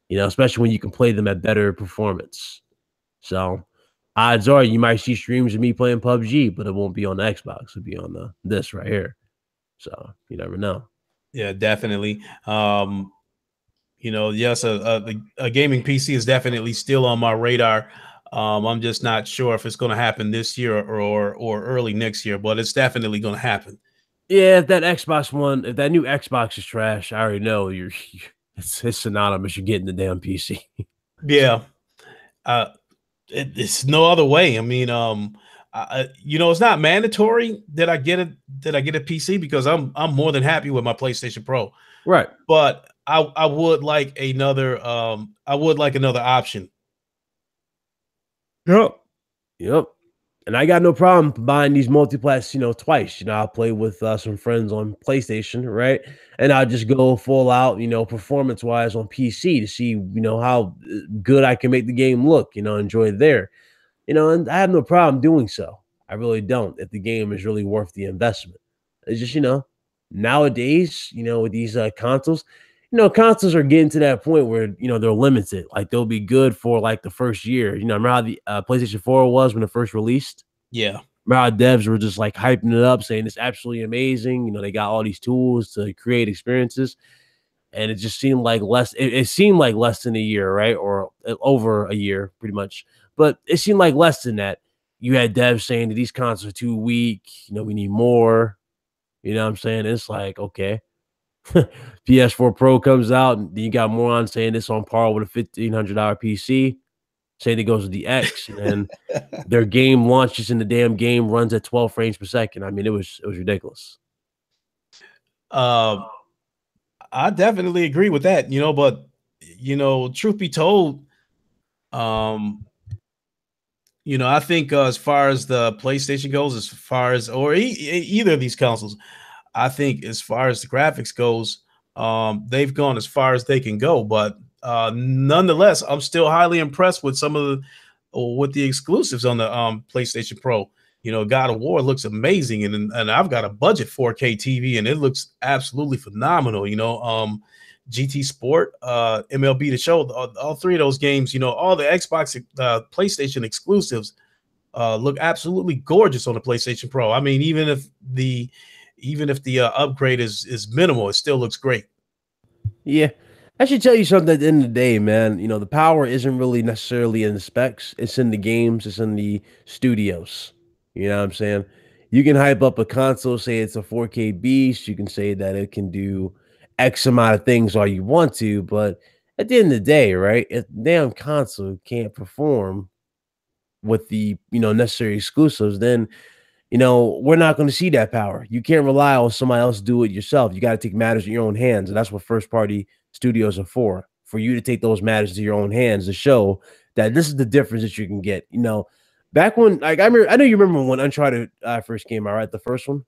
Especially when you can play them at better performance. So odds are you might see streams of me playing PUBG, but it won't be on the Xbox. It'll be on this right here. So you never know. Yeah, definitely. Yes, a gaming PC is definitely still on my radar. I'm just not sure if it's going to happen this year or early next year, but it's definitely going to happen. Yeah, if that Xbox One, if that new Xbox is trash, I already know it's synonymous. You're getting the damn PC. Yeah, uh, it's no other way. I mean, it's not mandatory that I get a PC because I'm more than happy with my PlayStation Pro. Right. But I would like another option. Yep. Yep. And I got no problem buying these multiplats, twice. I'll play with some friends on PlayStation, right? And I'll just go full out, performance wise on PC to see, how good I can make the game look, enjoy it there. And I have no problem doing so. I really don't if the game is really worth the investment. It's just, nowadays, with these consoles, consoles are getting to that point where, they're limited. Like they'll be good for like the first year. Remember how the PlayStation 4 was when it first released? Yeah. Remember how devs were just like hyping it up, saying it's absolutely amazing. They got all these tools to create experiences. And it just seemed like it seemed like less than a year, right? Or over a year, pretty much. But it seemed like less than that. You had devs saying that these consoles are too weak. We need more. You know what I'm saying? It's like, okay. PS4 Pro comes out, and you got morons saying it's on par with a $1,500 PC, saying it goes with the X, and then their game launches and the damn game runs at 12 frames per second. I mean, it was ridiculous. Uh, I definitely agree with that, but truth be told, um, I think as far as the PlayStation goes, as far as either of these consoles, I think as far as the graphics goes, they've gone as far as they can go. But nonetheless, I'm still highly impressed with some of the exclusives on the PlayStation Pro. God of War looks amazing, and I've got a budget 4K TV, and it looks absolutely phenomenal. GT Sport, MLB The Show, all three of those games. All the Xbox, PlayStation exclusives look absolutely gorgeous on the PlayStation Pro. I mean, even if the upgrade is minimal, it still looks great. Yeah. I should tell you something at the end of the day, man. The power isn't really necessarily in the specs. It's in the games, it's in the studios. You know what I'm saying? You can hype up a console, say it's a 4K beast. You can say that it can do X amount of things all you want to, but at the end of the day, right? If the damn console can't perform with the necessary exclusives, then we're not going to see that power. You can't rely on somebody else to do it yourself. You got to take matters in your own hands. And that's what first party studios are for you to take those matters to your own hands to show that this is the difference that you can get. Back when, like, I know you remember when Uncharted first came out, right? The first one.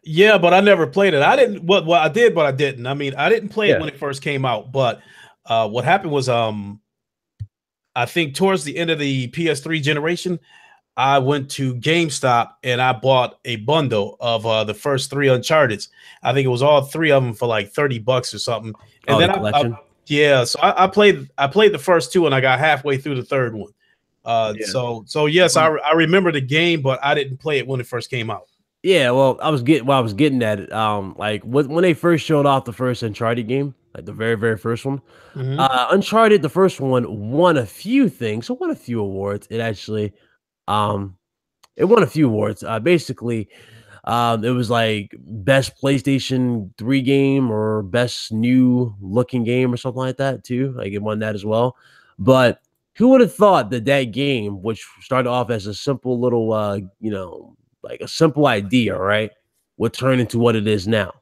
Yeah, but I never played it. I didn't. Well, I did, but I didn't. I mean, I didn't play it Yeah. when it first came out. But what happened was, I think towards the end of the PS3 generation, I went to GameStop and I bought a bundle of the first three Uncharted's. I think it was all three of them for like $30 or something. And Oh, the then collection. yeah, so I played the first two and I got halfway through the third one. Yeah. So yes, I remember the game, but I didn't play it when it first came out. Yeah, well, I was getting at it. Like when they first showed off the first Uncharted game, like the very, very first one, Mm-hmm. Uncharted, the first one won a few things. It won a few awards. Um, it won a few awards. Basically, it was like best PlayStation 3 game or best new looking game or something like that too. Like it won that as well. But who would have thought that that game, which started off as a simple little, like a simple idea, right, would turn into what it is now?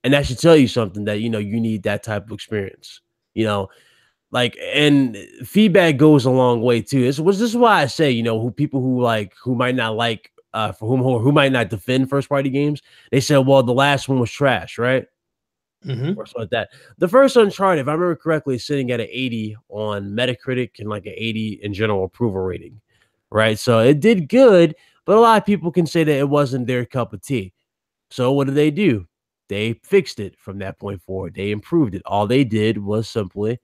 And that should tell you something that you need that type of experience. You know, like, and feedback goes a long way too. This is why I say, who people who might not like for who might not defend first party games, they said, well, the last one was trash, right? Mm-hmm. Or something like that. The first Uncharted, if I remember correctly, is sitting at an 80 on Metacritic and like an 80 in general approval rating. Right. So it did good, but a lot of people can say that it wasn't their cup of tea. So what did they do? They fixed it from that point forward. They improved it. All they did was simply,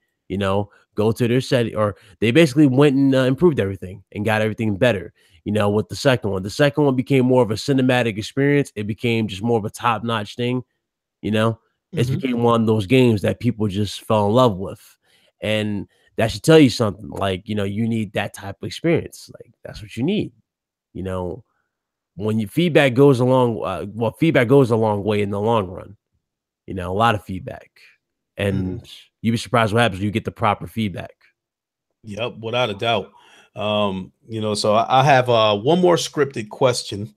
go to their setting, or they basically went and improved everything and got everything better. With the second one became more of a cinematic experience. It became just more of a top notch thing. You know, it's Hmm. became one of those games that people just fell in love with, and that should tell you something. Like, you need that type of experience. Like, that's what you need. You know, when you feedback goes along, feedback goes a long way in the long run. A lot of feedback, Hmm. and you'd be surprised what happens when you get the proper feedback. Yep, without a doubt. So I have one more scripted question,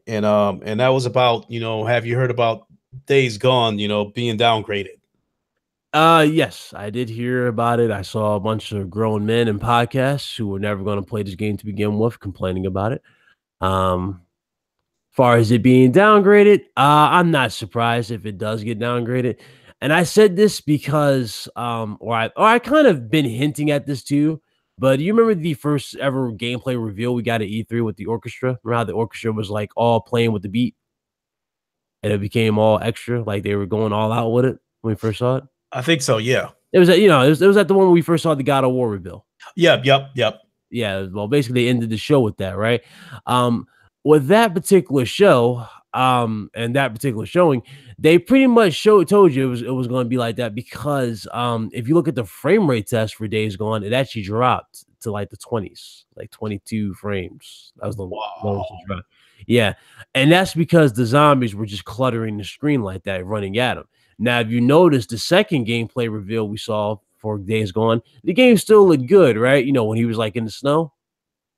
and that was about, have you heard about Days Gone, being downgraded? Yes, I did hear about it. I saw a bunch of grown men in podcasts who were never going to play this game to begin with complaining about it. Um, Far as it being downgraded, I'm not surprised if it does get downgraded. And I said this because, or I kind of been hinting at this too. But do you remember the first ever gameplay reveal we got at E3 with the orchestra? Remember how the orchestra was like all playing with the beat, and it became all extra, like they were going all out with it when we first saw it? I think so. Yeah. It was at, it was at the one when we first saw the God of War reveal. Yep. Yep. Yep. Yeah, well, basically they ended the show with that, right? Um, with that particular show, and that particular showing, they pretty much told you it was going to be like that because if you look at the frame rate test for Days Gone, it actually dropped to like the 20s, like 22 frames. That was the lowest it Wow. dropped. Yeah, and that's because the zombies were just cluttering the screen like that, running at them. Now, if you notice the second gameplay reveal we saw for Days Gone, the game still looked good, right? When he was like in the snow,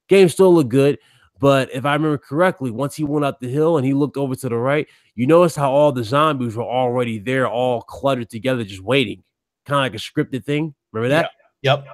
game still looked good. But if I remember correctly, once he went up the hill and he looked over to the right, you notice how all the zombies were already there, all cluttered together, just waiting, kind of like a scripted thing. Remember Yeah. that? Yep.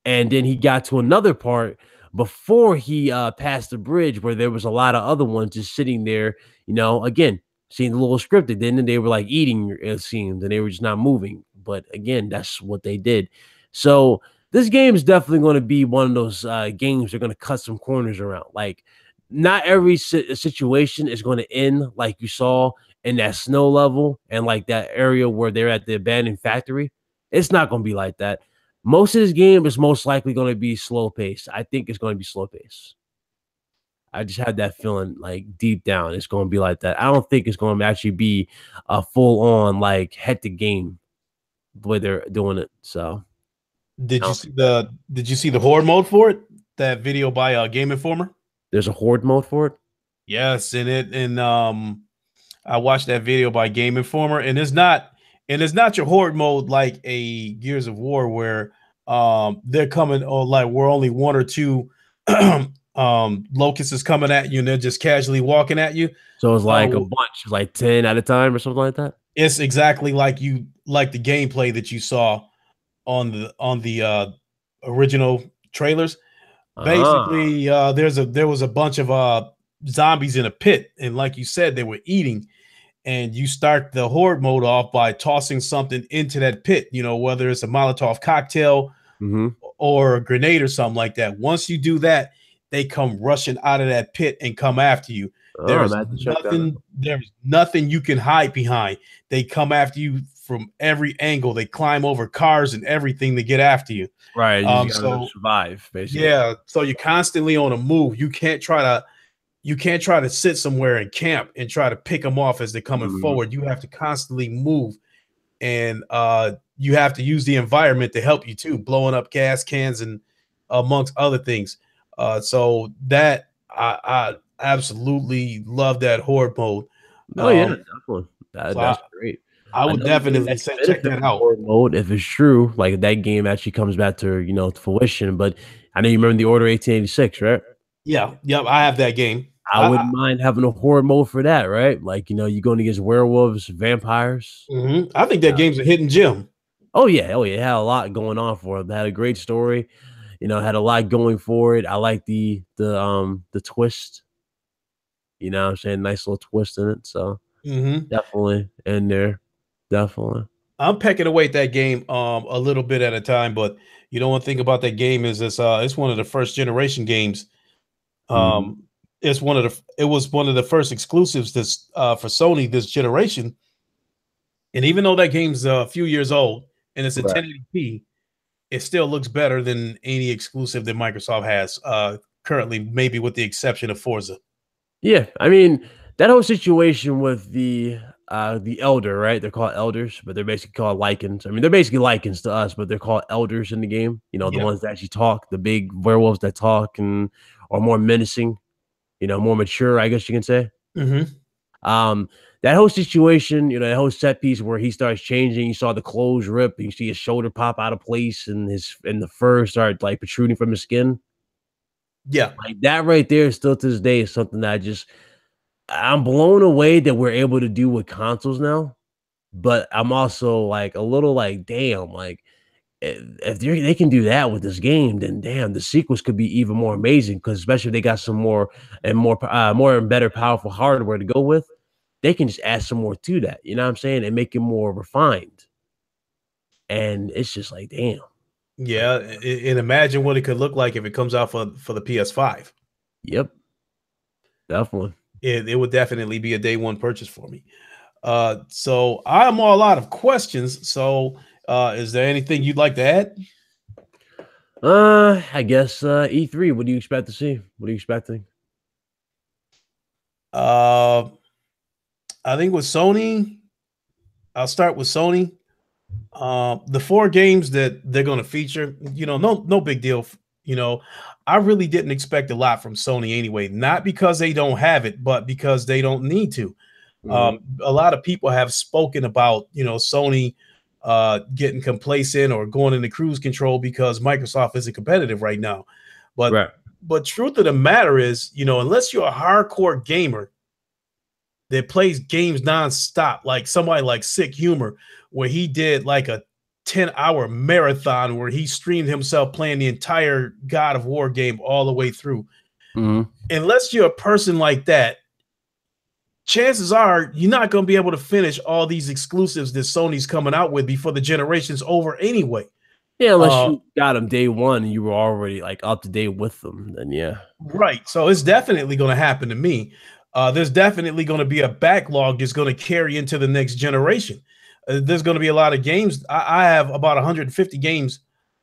And then he got to another part before he passed the bridge where there was a lot of other ones just sitting there, again, seeing a little scripted. Then they were like eating, it seemed, and they were just not moving. But again, that's what they did. So this game is definitely going to be one of those games they're going to cut some corners around. Like, not every situation is going to end like you saw in that snow level and like that area where they're at the abandoned factory. It's not going to be like that. Most of this game is most likely going to be slow paced. I think it's going to be slow paced. I just had that feeling like deep down it's going to be like that. I don't think it's going to actually be a full on like hectic game the way they're doing it. So I don't think that. Did you see the horde mode for it? That video by Game Informer? There's a horde mode for it. Yes, and I watched that video by Game Informer, and it's not your horde mode like a Gears of War where they're coming, or like we're only one or two locusts is coming at you and they're just casually walking at you. So it's like a No, bunch, like 10 at a time or something like that. it's exactly like the gameplay that you saw on the original trailers. Ah. Basically, there was a bunch of zombies in a pit, and like you said, they were eating. And you start the horde mode off by tossing something into that pit, whether it's a Molotov cocktail Mm-hmm. or a grenade or something like that. Once you do that, they come rushing out of that pit and come after you. Oh, I'm There's gonna have to check that nothing, out. there's nothing you can hide behind. They come after you from every angle. They climb over cars and everything to get after you. Right, you just gotta So survive, basically. yeah, so you're constantly on a move. You can't try to sit somewhere and camp and try to pick them off as they're coming Mhm. forward. You have to constantly move, and you have to use the environment to help you too, blowing up gas cans and amongst other things. So that I absolutely love that horde mode. Oh, yeah, Um, definitely. so That's great. I would Another game definitely that can say check benefit that from out. horde mode, if it's true, like, if that game actually comes back to, to fruition, but I know you remember the Order 1886, right? Yeah, yep, I have that game. I wouldn't mind having a horde mode for that, right? Like, you're going against werewolves, vampires. I think that game's a hidden gem. Oh, yeah, it had a lot going on for it. It had a great story, had a lot going for it. I like the twist, what I'm saying? Nice little twist in it, so hmm definitely in there. Definitely. I'm pecking away at that game a little bit at a time, but one thing about that game is it's one of the first generation games. Mhm. Um it was one of the first exclusives this for Sony this generation. And even though that game's a few years old and it's a Right. 1080p, it still looks better than any exclusive that Microsoft has currently, maybe with the exception of Forza. Yeah, I mean, that whole situation with the elder, right? They're called elders, but they're basically called lichens. I mean, they're basically lichens to us, but they're called elders in the game. You know, the Yeah. ones that actually talk, the big werewolves that talk and are more menacing, more mature, I guess you can say. Hmm. Um, that whole situation, that whole set piece where he starts changing, you saw the clothes rip, and you see his shoulder pop out of place and the fur start like protruding from his skin. Yeah. Like that right there, still to this day, is something that I'm blown away that we're able to do with consoles now, but I'm also like a little like, damn, like if they can do that with this game, then damn, the sequels could be even more amazing. Because especially if they got some more and better powerful hardware to go with, they can just add some more to that. You know what I'm saying, and make it more refined. And it's just like, damn, like, Yeah, and imagine what it could look like if it comes out for the PS5. yep, definitely. It would definitely be a day one purchase for me. So I'm all out of questions. So, is there anything you'd like to add? I guess E3. What do you expect to see? What are you expecting? Uh, I think with Sony, I'll start with Sony. The four games that they're going to feature, no big deal. You know, I really didn't expect a lot from Sony anyway. Not because they don't have it, but because they don't need to. Mhm. A lot of people have spoken about Sony getting complacent or going into cruise control because Microsoft isn't competitive right now. But Right. truth of the matter is, unless you're a hardcore gamer that plays games nonstop, like somebody like Sick Humor, where he did like a 10-hour marathon where he streamed himself playing the entire God of War game all the way through. Mhm. Unless you're a person like that, chances are you're not going to be able to finish all these exclusives that Sony's coming out with before the generation's over anyway. Yeah, unless Uh, you got them day one and you were already like up to date with them, then yeah. right. So it's definitely going to happen to me. There's definitely going to be a backlog that's going to carry into the next generation. There's going to be a lot of games. I have about 150 games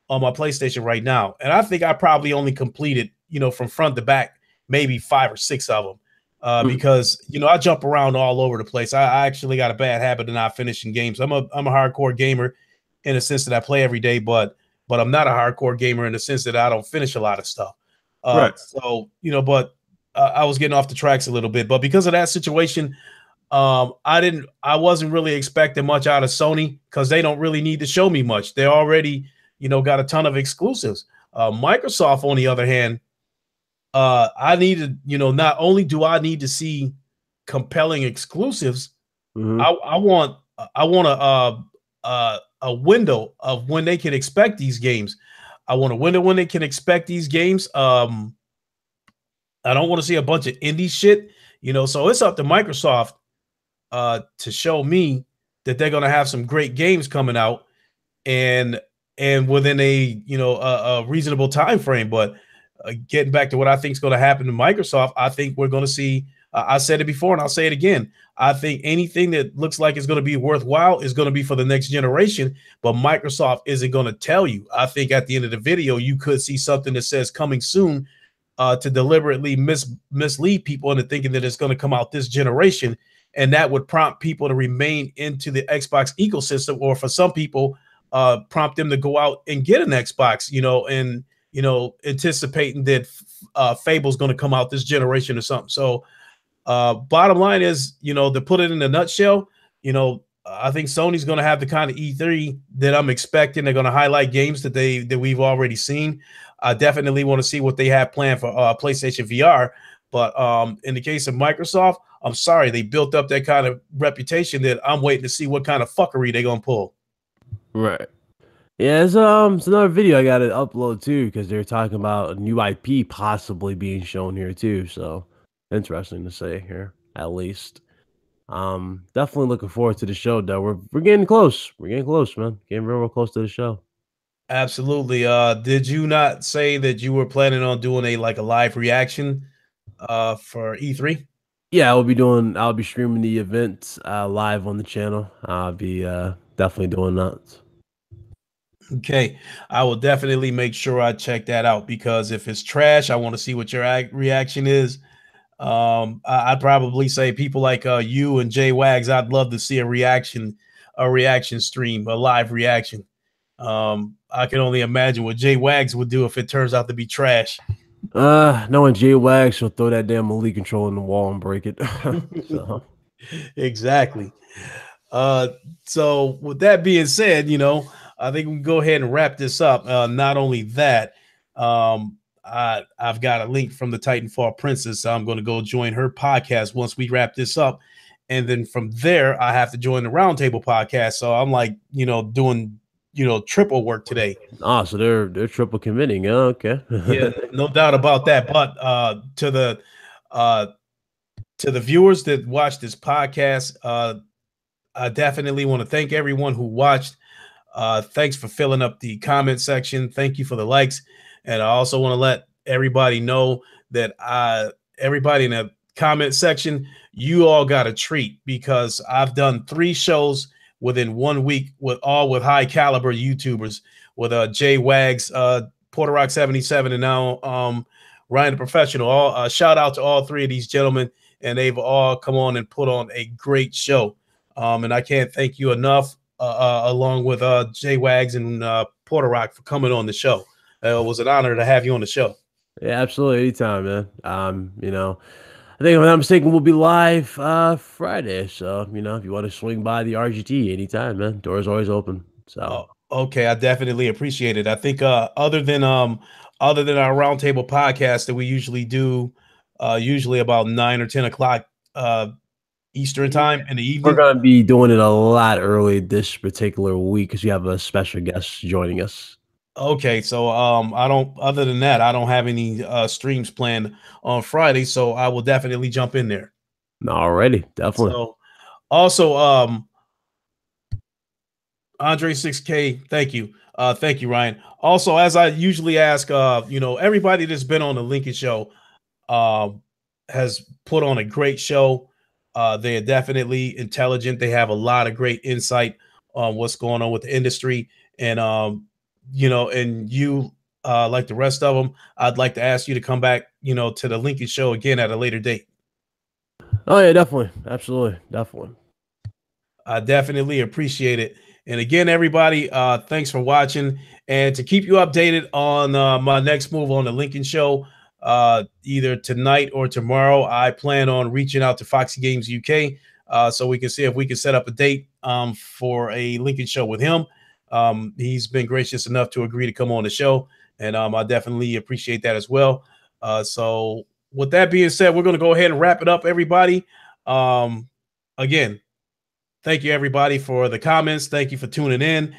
on my PlayStation right now, and I think I probably only completed, from front to back, maybe 5 or 6 of them. Mm, Because I jump around all over the place. I actually got a bad habit of not finishing games. I'm a hardcore gamer in the sense that I play every day, but I'm not a hardcore gamer in the sense that I don't finish a lot of stuff. right. So but I was getting off the tracks a little bit, but because of that situation, I wasn't really expecting much out of Sony because they don't really need to show me much. They already, got a ton of exclusives. Microsoft, on the other hand, I needed, not only do I need to see compelling exclusives, Mhm. I want a window of when they can expect these games. I want a window when they can expect these games. I don't want to see a bunch of indie shit, so it's up to Microsoft to show me that they're going to have some great games coming out and within a a reasonable time frame. But getting back to what I think is going to happen to Microsoft, I think we're going to see. I said it before, and I'll say it again. I think anything that looks like it's going to be worthwhile is going to be for the next generation. But Microsoft isn't going to tell you. I think at the end of the video, you could see something that says "coming soon," to deliberately mislead people into thinking that it's going to come out this generation, and that would prompt people to remain into the Xbox ecosystem, or for some people, prompt them to go out and get an Xbox, and anticipating that Fable's going to come out this generation or something. So bottom line is, to put it in a nutshell, I think Sony's going to have the kind of E3 that I'm expecting. They're going to highlight games that we've already seen. I definitely want to see what they have planned for PlayStation VR. But in the case of Microsoft, I'm sorry, they built up that kind of reputation that I'm waiting to see what kind of fuckery they're going to pull. Right. Yeah, it's another video I gotta upload too because they're talking about a new IP possibly being shown here too. So interesting to say here, at least. Definitely looking forward to the show though. We're getting close. We're getting close, man. Getting real close to the show. Absolutely. Did you not say that you were planning on doing a live reaction for E3? Yeah, I'll be streaming the event live on the channel. I'll be definitely doing that. Okay, I will definitely make sure I check that out because if it's trash, I want to see what your reaction is. I'd probably say people like you and Jay Wags. I'd love to see a reaction stream, a live reaction. I can only imagine what Jay Wags would do if it turns out to be trash. Knowing J Wags, she'll throw that damn elite control in the wall and break it. So Exactly. Uh, so with that being said, I think we can go ahead and wrap this up. Not only that, I've got a link from the Titanfall Princess. So I'm going to go join her podcast once we wrap this up. And then from there, I have to join the Roundtable podcast. So I'm like, doing, triple work today. so they're triple committing. Oh, okay. Yeah, no doubt about that. But uh, to the viewers that watch this podcast, I definitely want to thank everyone who watched. Thanks for filling up the comment section. Thank you for the likes. And I also want to let everybody know that everybody in the comment section, you all got a treat because I've done 3 shows within 1 week with high caliber YouTubers with Jay Wags, Porter Rock 77, and now Ryan the Professional. All shout out to all 3 of these gentlemen, and they've all come on and put on a great show. And I can't thank you enough, along with Jay Wags and Porter Rock for coming on the show. It was an honor to have you on the show. Yeah, absolutely. Anytime, man. I think if I'm not mistaken, we'll be live Friday. So, if you want to swing by the RGT anytime, man, doors always open. So Okay, I definitely appreciate it. I think other than our roundtable podcast that we usually do, usually about 9 or 10 o'clock Eastern time in the we're evening. gonna be doing it a lot early this particular week because we have a special guest joining us. Okay, so I don't. Other than that, I don't have any streams planned on Friday, so I will definitely jump in there. Alrighty, definitely. So also, Andre 6K, thank you, Ryan. Also, as I usually ask, everybody that's been on the Lincoln Show, um, has put on a great show. They are definitely intelligent. They have a lot of great insight on what's going on with the industry, and and you, like the rest of them, I'd like to ask you to come back, to the Lincoln Show again at a later date. Oh yeah, definitely, absolutely, definitely. I definitely appreciate it. And again, everybody, thanks for watching. And to keep you updated on my next move on the Lincoln Show, either tonight or tomorrow, I plan on reaching out to Foxy Games UK, so we can see if we can set up a date for a Lincoln Show with him. He's been gracious enough to agree to come on the show, and I definitely appreciate that as well. So, with that being said, we're going to go ahead and wrap it up, everybody. Again, thank you, everybody, for the comments. Thank you for tuning in.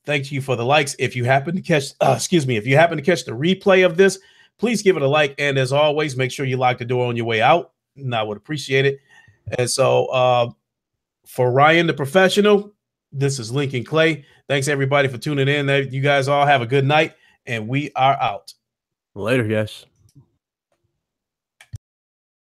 Thank you for the likes. If you happen to catch, if you happen to catch the replay of this, please give it a like. And as always, make sure you lock the door on your way out, and I would appreciate it. And so, for Ryan the Professional, this is Lincoln Clay. Thanks, everybody, for tuning in. You guys all have a good night, and we are out. Later, yes.